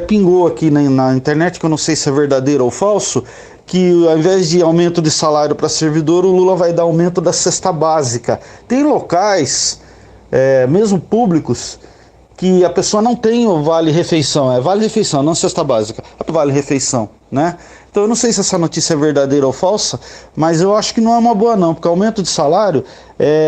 pingou aqui na internet, que eu não sei se é verdadeiro ou falso, que ao invés de aumento de salário para servidor, o Lula vai dar aumento da cesta básica. Tem locais, mesmo públicos, que a pessoa não tem o vale-refeição, vale-refeição, não cesta básica, vale-refeição, né? Então eu não sei se essa notícia é verdadeira ou falsa, mas eu acho que não é uma boa não, porque aumento de salário,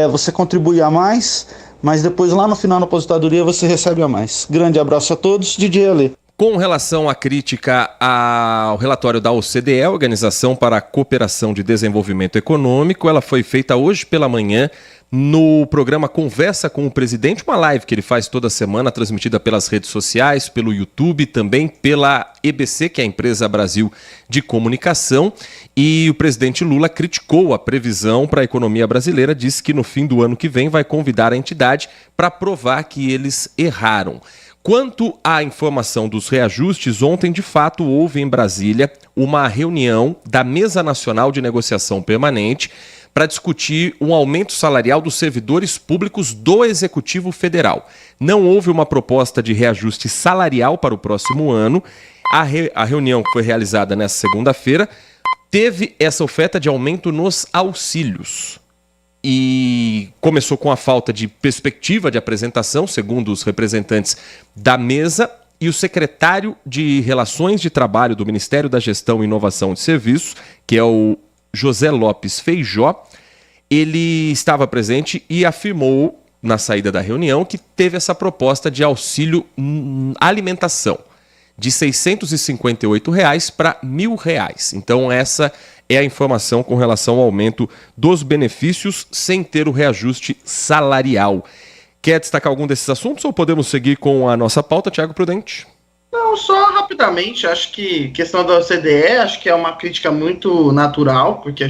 você contribui a mais, mas depois lá no final da aposentadoria você recebe a mais. Grande abraço a todos, DJ Ale. Com relação à crítica ao relatório da OCDE, Organização para a Cooperação de Desenvolvimento Econômico, ela foi feita hoje pela manhã no programa Conversa com o Presidente, uma live que ele faz toda semana, transmitida pelas redes sociais, pelo YouTube, também pela EBC, que é a Empresa Brasil de Comunicação, e o presidente Lula criticou a previsão para a economia brasileira, disse que no fim do ano que vem vai convidar a entidade para provar que eles erraram. Quanto à informação dos reajustes, ontem, de fato, houve em Brasília uma reunião da Mesa Nacional de Negociação Permanente para discutir um aumento salarial dos servidores públicos do Executivo Federal. Não houve uma proposta de reajuste salarial para o próximo ano. A reunião que foi realizada nesta segunda-feira teve essa oferta de aumento nos auxílios. E começou com a falta de perspectiva de apresentação, segundo os representantes da mesa, e o secretário de Relações de Trabalho do Ministério da Gestão e Inovação de Serviços, que é o José Lopes Feijó, ele estava presente e afirmou na saída da reunião que teve essa proposta de auxílio alimentação de R$ 658 para R$ 1.000. Então essa é a informação com relação ao aumento dos benefícios sem ter o reajuste salarial. Quer destacar algum desses assuntos ou podemos seguir com a nossa pauta, Thiago Prudente? Não, só rapidamente, acho que questão da OCDE, acho que é uma crítica muito natural, porque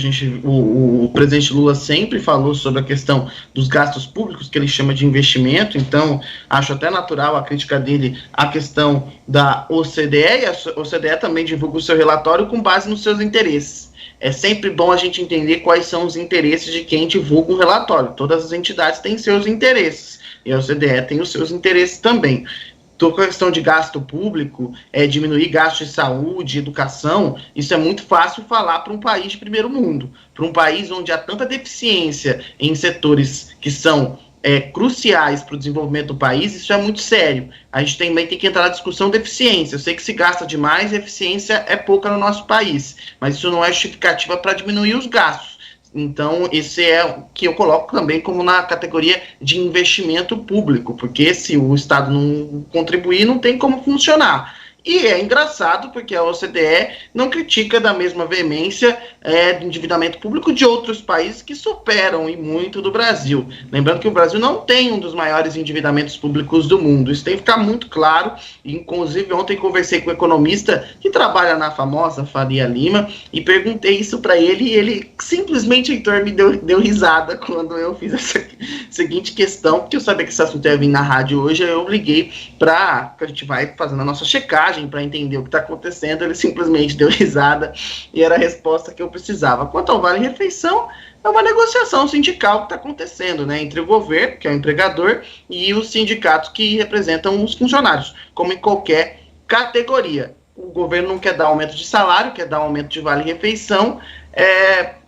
o presidente Lula sempre falou sobre a questão dos gastos públicos, que ele chama de investimento, então acho até natural a crítica dele à questão da OCDE, e a OCDE também divulga o seu relatório com base nos seus interesses. É sempre bom a gente entender quais são os interesses de quem divulga um relatório. Todas as entidades têm seus interesses, e a OCDE tem os seus interesses também. Toda a questão de gasto público, diminuir gasto de saúde, educação, isso é muito fácil falar para um país de primeiro mundo, para um país onde há tanta deficiência em setores que são cruciais para o desenvolvimento do país, isso é muito sério. A gente também tem que entrar na discussão de eficiência. Eu sei que se gasta demais, a eficiência é pouca no nosso país, mas isso não é justificativa para diminuir os gastos. Então, esse é o que eu coloco também como na categoria de investimento público, porque se o Estado não contribuir, não tem como funcionar. E é engraçado porque a OCDE não critica da mesma veemência do endividamento público de outros países que superam e muito do Brasil. Lembrando que o Brasil não tem um dos maiores endividamentos públicos do mundo. Isso tem que ficar muito claro. Inclusive, ontem conversei com um economista que trabalha na famosa Faria Lima e perguntei isso para ele e ele simplesmente, Heitor, me deu risada quando eu fiz essa seguinte questão, porque eu sabia que esse assunto ia vir na rádio hoje, eu liguei para a gente vai fazendo a nossa checagem para entender o que está acontecendo. Ele simplesmente deu risada e era a resposta que eu precisava. Quanto ao vale-refeição, é uma negociação sindical que está acontecendo, né, entre o governo, que é o empregador, e os sindicatos que representam os funcionários, como em qualquer categoria. O governo não quer dar aumento de salário, quer dar aumento de vale-refeição,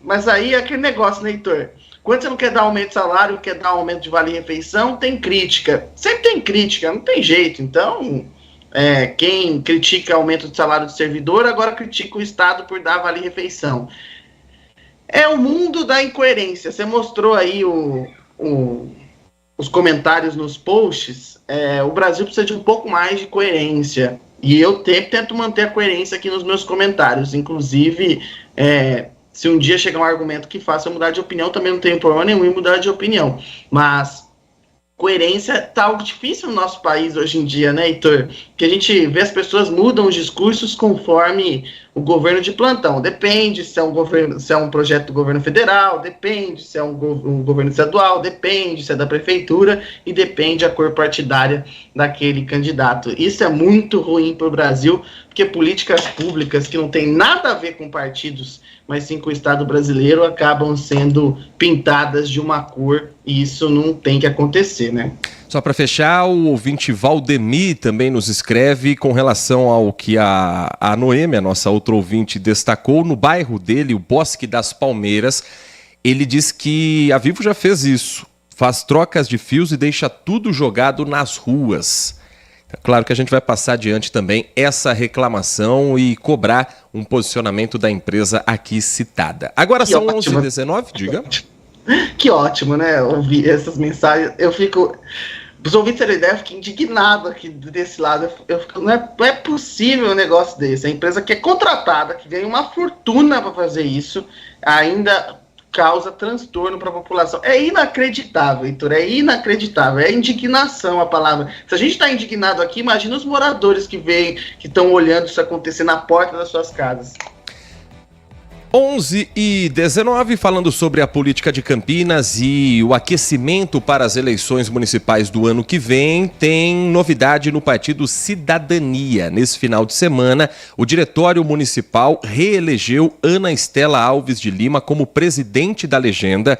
mas aí é aquele negócio, né, Heitor? Quando você não quer dar aumento de salário, quer dar aumento de vale-refeição, tem crítica. Sempre tem crítica, não tem jeito. Então, quem critica aumento de salário do servidor, agora critica o Estado por dar vale-refeição. É o mundo da incoerência. Você mostrou aí os comentários nos posts. O Brasil precisa de um pouco mais de coerência. E eu tento manter a coerência aqui nos meus comentários. Inclusive, se um dia chegar um argumento que faça eu mudar de opinião, também não tenho problema nenhum em mudar de opinião. Mas coerência tá algo difícil no nosso país hoje em dia, né, Heitor? Que a gente vê as pessoas mudam os discursos conforme o governo de plantão. Depende se é um projeto do governo federal, depende se é um governo estadual, depende se é da prefeitura e depende a cor partidária daquele candidato. Isso é muito ruim para o Brasil, porque políticas públicas que não tem nada a ver com partidos, mas sim com o Estado brasileiro, acabam sendo pintadas de uma cor e isso não tem que acontecer, né? Só para fechar, o ouvinte Valdemir também nos escreve com relação ao que a Noemi, a nossa outra ouvinte, destacou. No bairro dele, o Bosque das Palmeiras, ele diz que a Vivo já fez isso, faz trocas de fios e deixa tudo jogado nas ruas. Claro que a gente vai passar adiante também essa reclamação e cobrar um posicionamento da empresa aqui citada. Agora são 11h19, diga. Que ótimo, né? Ouvir essas mensagens. Eu fico... Os ouvintes da ideia, eu fico indignado aqui desse lado. Eu fico, não é possível um negócio desse. A empresa que é contratada, que ganha uma fortuna para fazer isso, ainda causa transtorno para a população. É inacreditável, Heitor, é inacreditável. É indignação a palavra. Se a gente está indignado aqui, imagina os moradores que estão olhando isso acontecer na porta das suas casas. 11h19, falando sobre a política de Campinas e o aquecimento para as eleições municipais do ano que vem, tem novidade no Partido Cidadania. Nesse final de semana, o Diretório Municipal reelegeu Ana Estela Alves de Lima como presidente da legenda.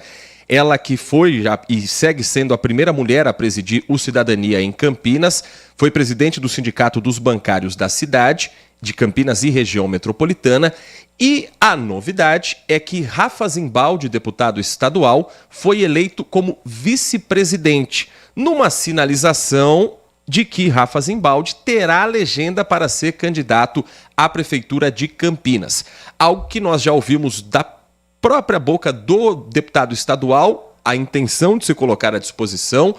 Ela que foi e segue sendo a primeira mulher a presidir o Cidadania em Campinas, foi presidente do Sindicato dos Bancários da cidade, de Campinas e região metropolitana. E a novidade é que Rafa Zimbaldi, deputado estadual, foi eleito como vice-presidente, numa sinalização de que Rafa Zimbaldi terá a legenda para ser candidato à Prefeitura de Campinas. Algo que nós já ouvimos da própria boca do deputado estadual, a intenção de se colocar à disposição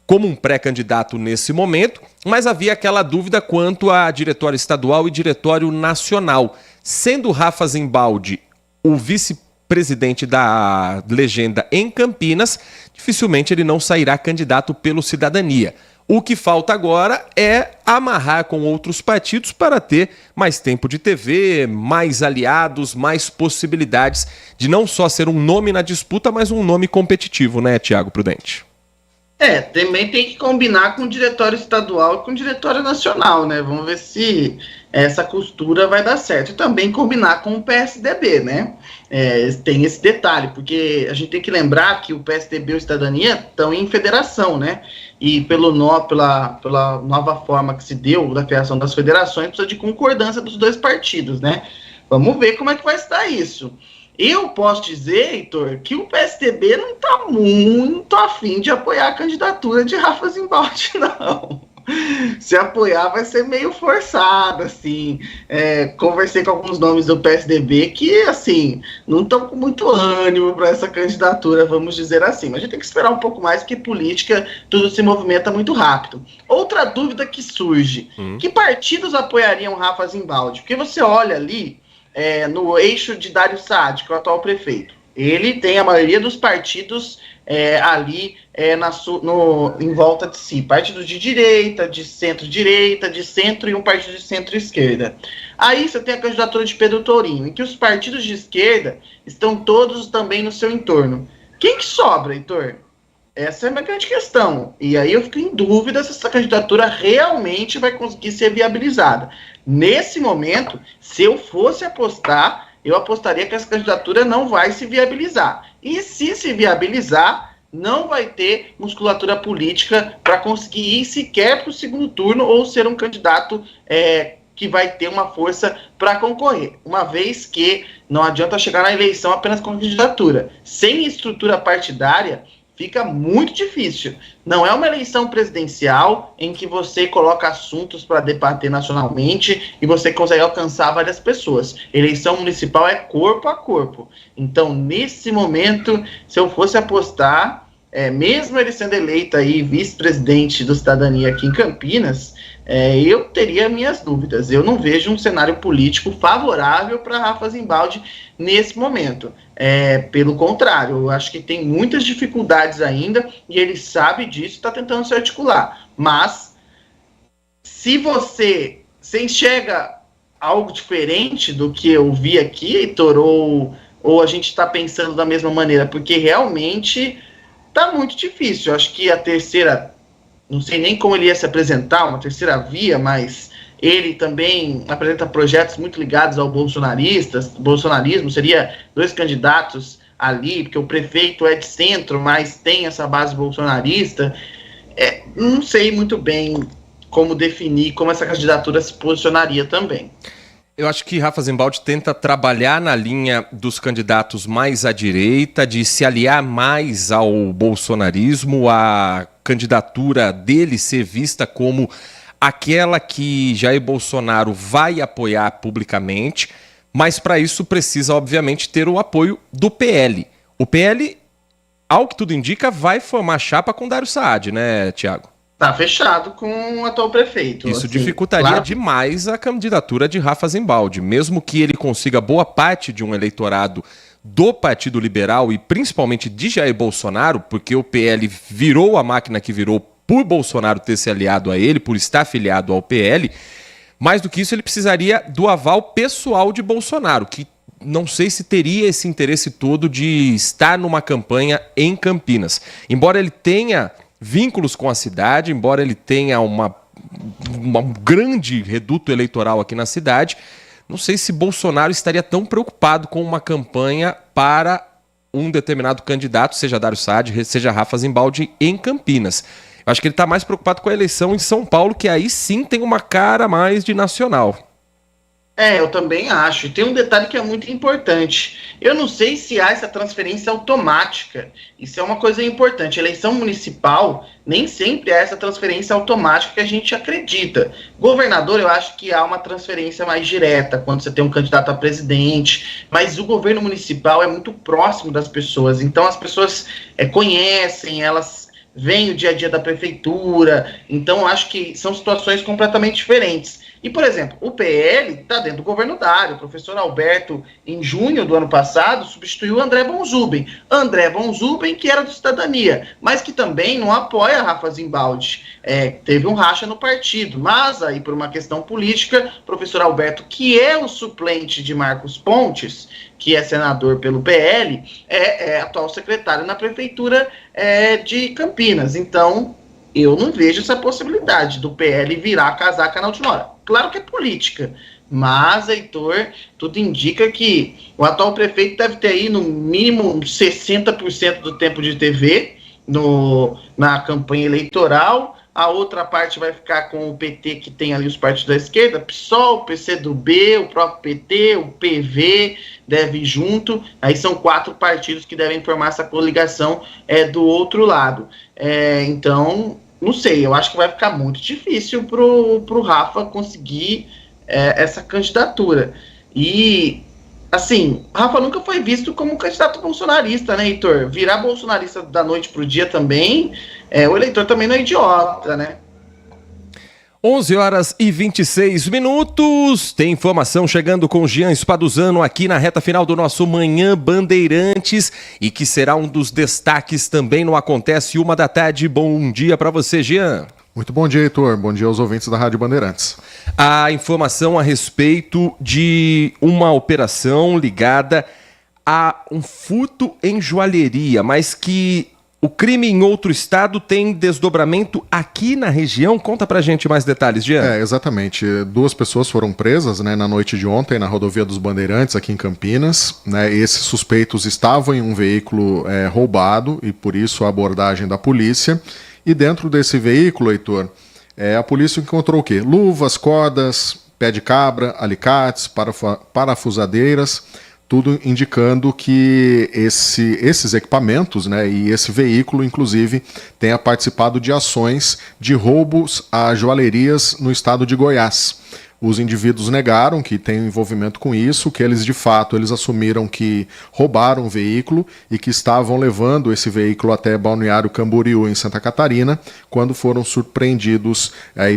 como um pré-candidato nesse momento, mas havia aquela dúvida quanto a diretório estadual e diretório nacional. Sendo Rafa Zimbaldi o vice-presidente da legenda em Campinas, dificilmente ele não sairá candidato pelo Cidadania. O que falta agora é amarrar com outros partidos para ter mais tempo de TV, mais aliados, mais possibilidades de não só ser um nome na disputa, mas um nome competitivo, né, Tiago Prudente? Também tem que combinar com o diretório estadual e com o diretório nacional, né? Vamos ver se essa costura vai dar certo. E também combinar com o PSDB, né? Tem esse detalhe, porque a gente tem que lembrar que o PSDB e o Cidadania estão em federação, né? E pela nova forma que se deu da criação das federações, precisa de concordância dos dois partidos, né? Vamos ver como é que vai estar isso. Eu posso dizer, Heitor, que o PSDB não está muito afim de apoiar a candidatura de Rafa Zimbaldi, não. Se apoiar vai ser meio forçado, assim. Conversei com alguns nomes do PSDB que, assim, não estão com muito ânimo para essa candidatura, vamos dizer assim. Mas a gente tem que esperar um pouco mais, porque política, tudo se movimenta muito rápido. Outra dúvida que surge, que partidos apoiariam Rafa Zimbaldi? Porque você olha ali, no eixo de Dário Saad, que é o atual prefeito, ele tem a maioria dos partidos ali em volta de si, partidos de direita, de centro-direita, de centro e um partido de centro-esquerda. Aí você tem a candidatura de Pedro Tourinho, em que os partidos de esquerda estão todos também no seu entorno. Quem que sobra, Heitor? Essa é uma grande questão. E aí eu fico em dúvida se essa candidatura realmente vai conseguir ser viabilizada. Nesse momento, se eu fosse apostar, eu apostaria que essa candidatura não vai se viabilizar. E se viabilizar, não vai ter musculatura política para conseguir ir sequer para o segundo turno ou ser um candidato que vai ter uma força para concorrer. Uma vez que não adianta chegar na eleição apenas com candidatura. Sem estrutura partidária, fica muito difícil. Não é uma eleição presidencial em que você coloca assuntos para debater nacionalmente e você consegue alcançar várias pessoas. Eleição municipal é corpo a corpo. Então, nesse momento, se eu fosse apostar, mesmo ele sendo eleito aí vice-presidente do Cidadania aqui em Campinas, eu teria minhas dúvidas. Eu não vejo um cenário político favorável para Rafa Zimbaldi nesse momento. Pelo contrário, eu acho que tem muitas dificuldades ainda e ele sabe disso e está tentando se articular. Mas, se você enxerga algo diferente do que eu vi aqui, Heitor, ou a gente está pensando da mesma maneira, porque realmente está muito difícil. Eu acho que a terceira, não sei nem como ele ia se apresentar, uma terceira via, mas ele também apresenta projetos muito ligados ao bolsonarismo, seria 2 candidatos ali, porque o prefeito é de centro, mas tem essa base bolsonarista. Não sei muito bem como definir, como essa candidatura se posicionaria também. Eu acho que Rafa Zimbaldi tenta trabalhar na linha dos candidatos mais à direita, de se aliar mais ao bolsonarismo, a candidatura dele ser vista como aquela que Jair Bolsonaro vai apoiar publicamente, mas para isso precisa, obviamente, ter o apoio do PL. O PL, ao que tudo indica, vai formar chapa com Dário Saad, né, Tiago? Tá fechado com o atual prefeito. Isso assim, dificultaria demais a candidatura de Rafa Zimbaldi, mesmo que ele consiga boa parte de um eleitorado do Partido Liberal e principalmente de Jair Bolsonaro, porque o PL virou a máquina que virou por Bolsonaro ter se aliado a ele, por estar afiliado ao PL. Mais do que isso, ele precisaria do aval pessoal de Bolsonaro, que não sei se teria esse interesse todo de estar numa campanha em Campinas. Embora ele tenha vínculos com a cidade, embora ele tenha um grande reduto eleitoral aqui na cidade, não sei se Bolsonaro estaria tão preocupado com uma campanha para um determinado candidato, seja Dário Saad, seja Rafa Zimbaldi, em Campinas. Eu acho que ele está mais preocupado com a eleição em São Paulo, que aí sim tem uma cara mais de nacional. Eu também acho. Tem um detalhe que é muito importante. Eu não sei se há essa transferência automática. Isso é uma coisa importante. Eleição municipal, nem sempre há essa transferência automática que a gente acredita. Governador, eu acho que há uma transferência mais direta, quando você tem um candidato a presidente, mas o governo municipal é muito próximo das pessoas. Então as pessoas conhecem, elas veem o dia a dia da prefeitura. Então acho que são situações completamente diferentes. E, por exemplo, o PL está dentro do governo Dário. O professor Alberto, em junho do ano passado, substituiu André Von Zuben. André Von Zuben, que era do Cidadania, mas que também não apoia a Rafa Zimbaldi. Teve um racha no partido, mas aí por uma questão política, o professor Alberto, que é o suplente de Marcos Pontes, que é senador pelo PL, é atual secretário na prefeitura de Campinas. Então, eu não vejo essa possibilidade do PL virar a casaca na última hora. Claro que é política, mas, Heitor, tudo indica que o atual prefeito deve ter aí no mínimo 60% do tempo de TV na campanha eleitoral. A outra parte vai ficar com o PT, que tem ali os partidos da esquerda, PSOL, PCdoB, o próprio PT, o PV, deve ir junto. Aí são 4 partidos que devem formar essa coligação do outro lado. Então, não sei, eu acho que vai ficar muito difícil pro Rafa conseguir essa candidatura. E, assim, Rafa nunca foi visto como um candidato bolsonarista, né, Heitor? Virar bolsonarista da noite pro dia também, o eleitor também não é idiota, né? 11h26. Tem informação chegando com Jean Spaduzano aqui na reta final do nosso Manhã Bandeirantes e que será um dos destaques também no Acontece 13h. Bom dia para você, Jean. Muito bom dia, Heitor. Bom dia aos ouvintes da Rádio Bandeirantes. A informação a respeito de uma operação ligada a um furto em joalheria, mas que o crime em outro estado tem desdobramento aqui na região. Conta pra gente mais detalhes, Jean. Exatamente. 2 pessoas foram presas, na noite de ontem na rodovia dos Bandeirantes, aqui em Campinas. Esses suspeitos estavam em um veículo roubado e por isso a abordagem da polícia. E dentro desse veículo, Heitor, a polícia encontrou o quê? Luvas, cordas, pé de cabra, alicates, parafusadeiras, tudo indicando que esses equipamentos, e esse veículo, inclusive, tenha participado de ações de roubos a joalherias no estado de Goiás. Os indivíduos negaram que tem envolvimento com isso, que eles assumiram que roubaram o veículo e que estavam levando esse veículo até Balneário Camboriú, em Santa Catarina, quando foram surpreendidos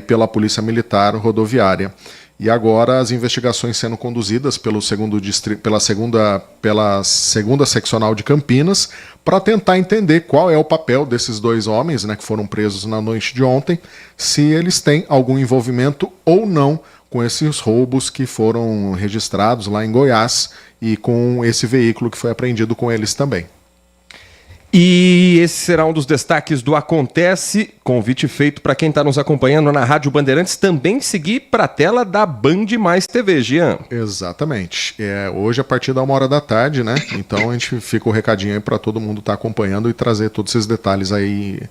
pela Polícia Militar Rodoviária. E agora as investigações sendo conduzidas pela segunda seccional de Campinas para tentar entender qual é o papel desses 2 homens, que foram presos na noite de ontem, se eles têm algum envolvimento ou não com esses roubos que foram registrados lá em Goiás e com esse veículo que foi apreendido com eles também. E esse será um dos destaques do Acontece, convite feito para quem está nos acompanhando na Rádio Bandeirantes também seguir para a tela da Band Mais TV, Jean. Exatamente. Hoje a partir da 1h da tarde, Então a gente fica o recadinho aí para todo mundo estar acompanhando e trazer todos esses detalhes aí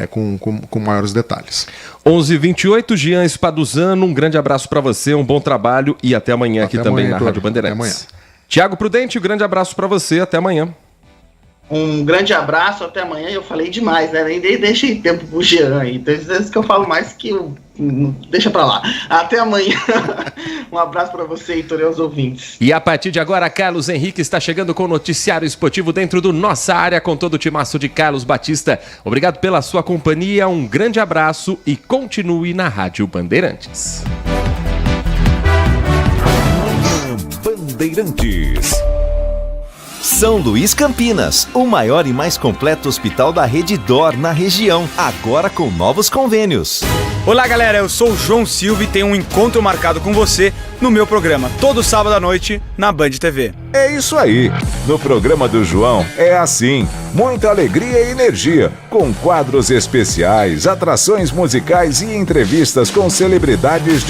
com maiores detalhes. 11h28, Jean Spaduzano, um grande abraço para você, um bom trabalho e até amanhã aqui também na Rádio Bandeirantes. Até amanhã. Tiago Prudente, um grande abraço para você, até amanhã. Um grande abraço, até amanhã. Eu falei demais, Nem deixei tempo pro Jean aí. Tem vezes que eu falo mais que eu... Deixa pra lá. Até amanhã. Um abraço pra você, Heitor, e aos ouvintes. E a partir de agora, Carlos Henrique está chegando com o noticiário esportivo dentro do Nossa Área, com todo o timaço de Carlos Batista. Obrigado pela sua companhia, um grande abraço e continue na Rádio Bandeirantes. Bandeirantes. São Luís Campinas, o maior e mais completo hospital da rede DOR na região, agora com novos convênios. Olá, galera, eu sou o João Silva e tenho um encontro marcado com você no meu programa, todo sábado à noite, na Band TV. É isso aí. No programa do João é assim, muita alegria e energia, com quadros especiais, atrações musicais e entrevistas com celebridades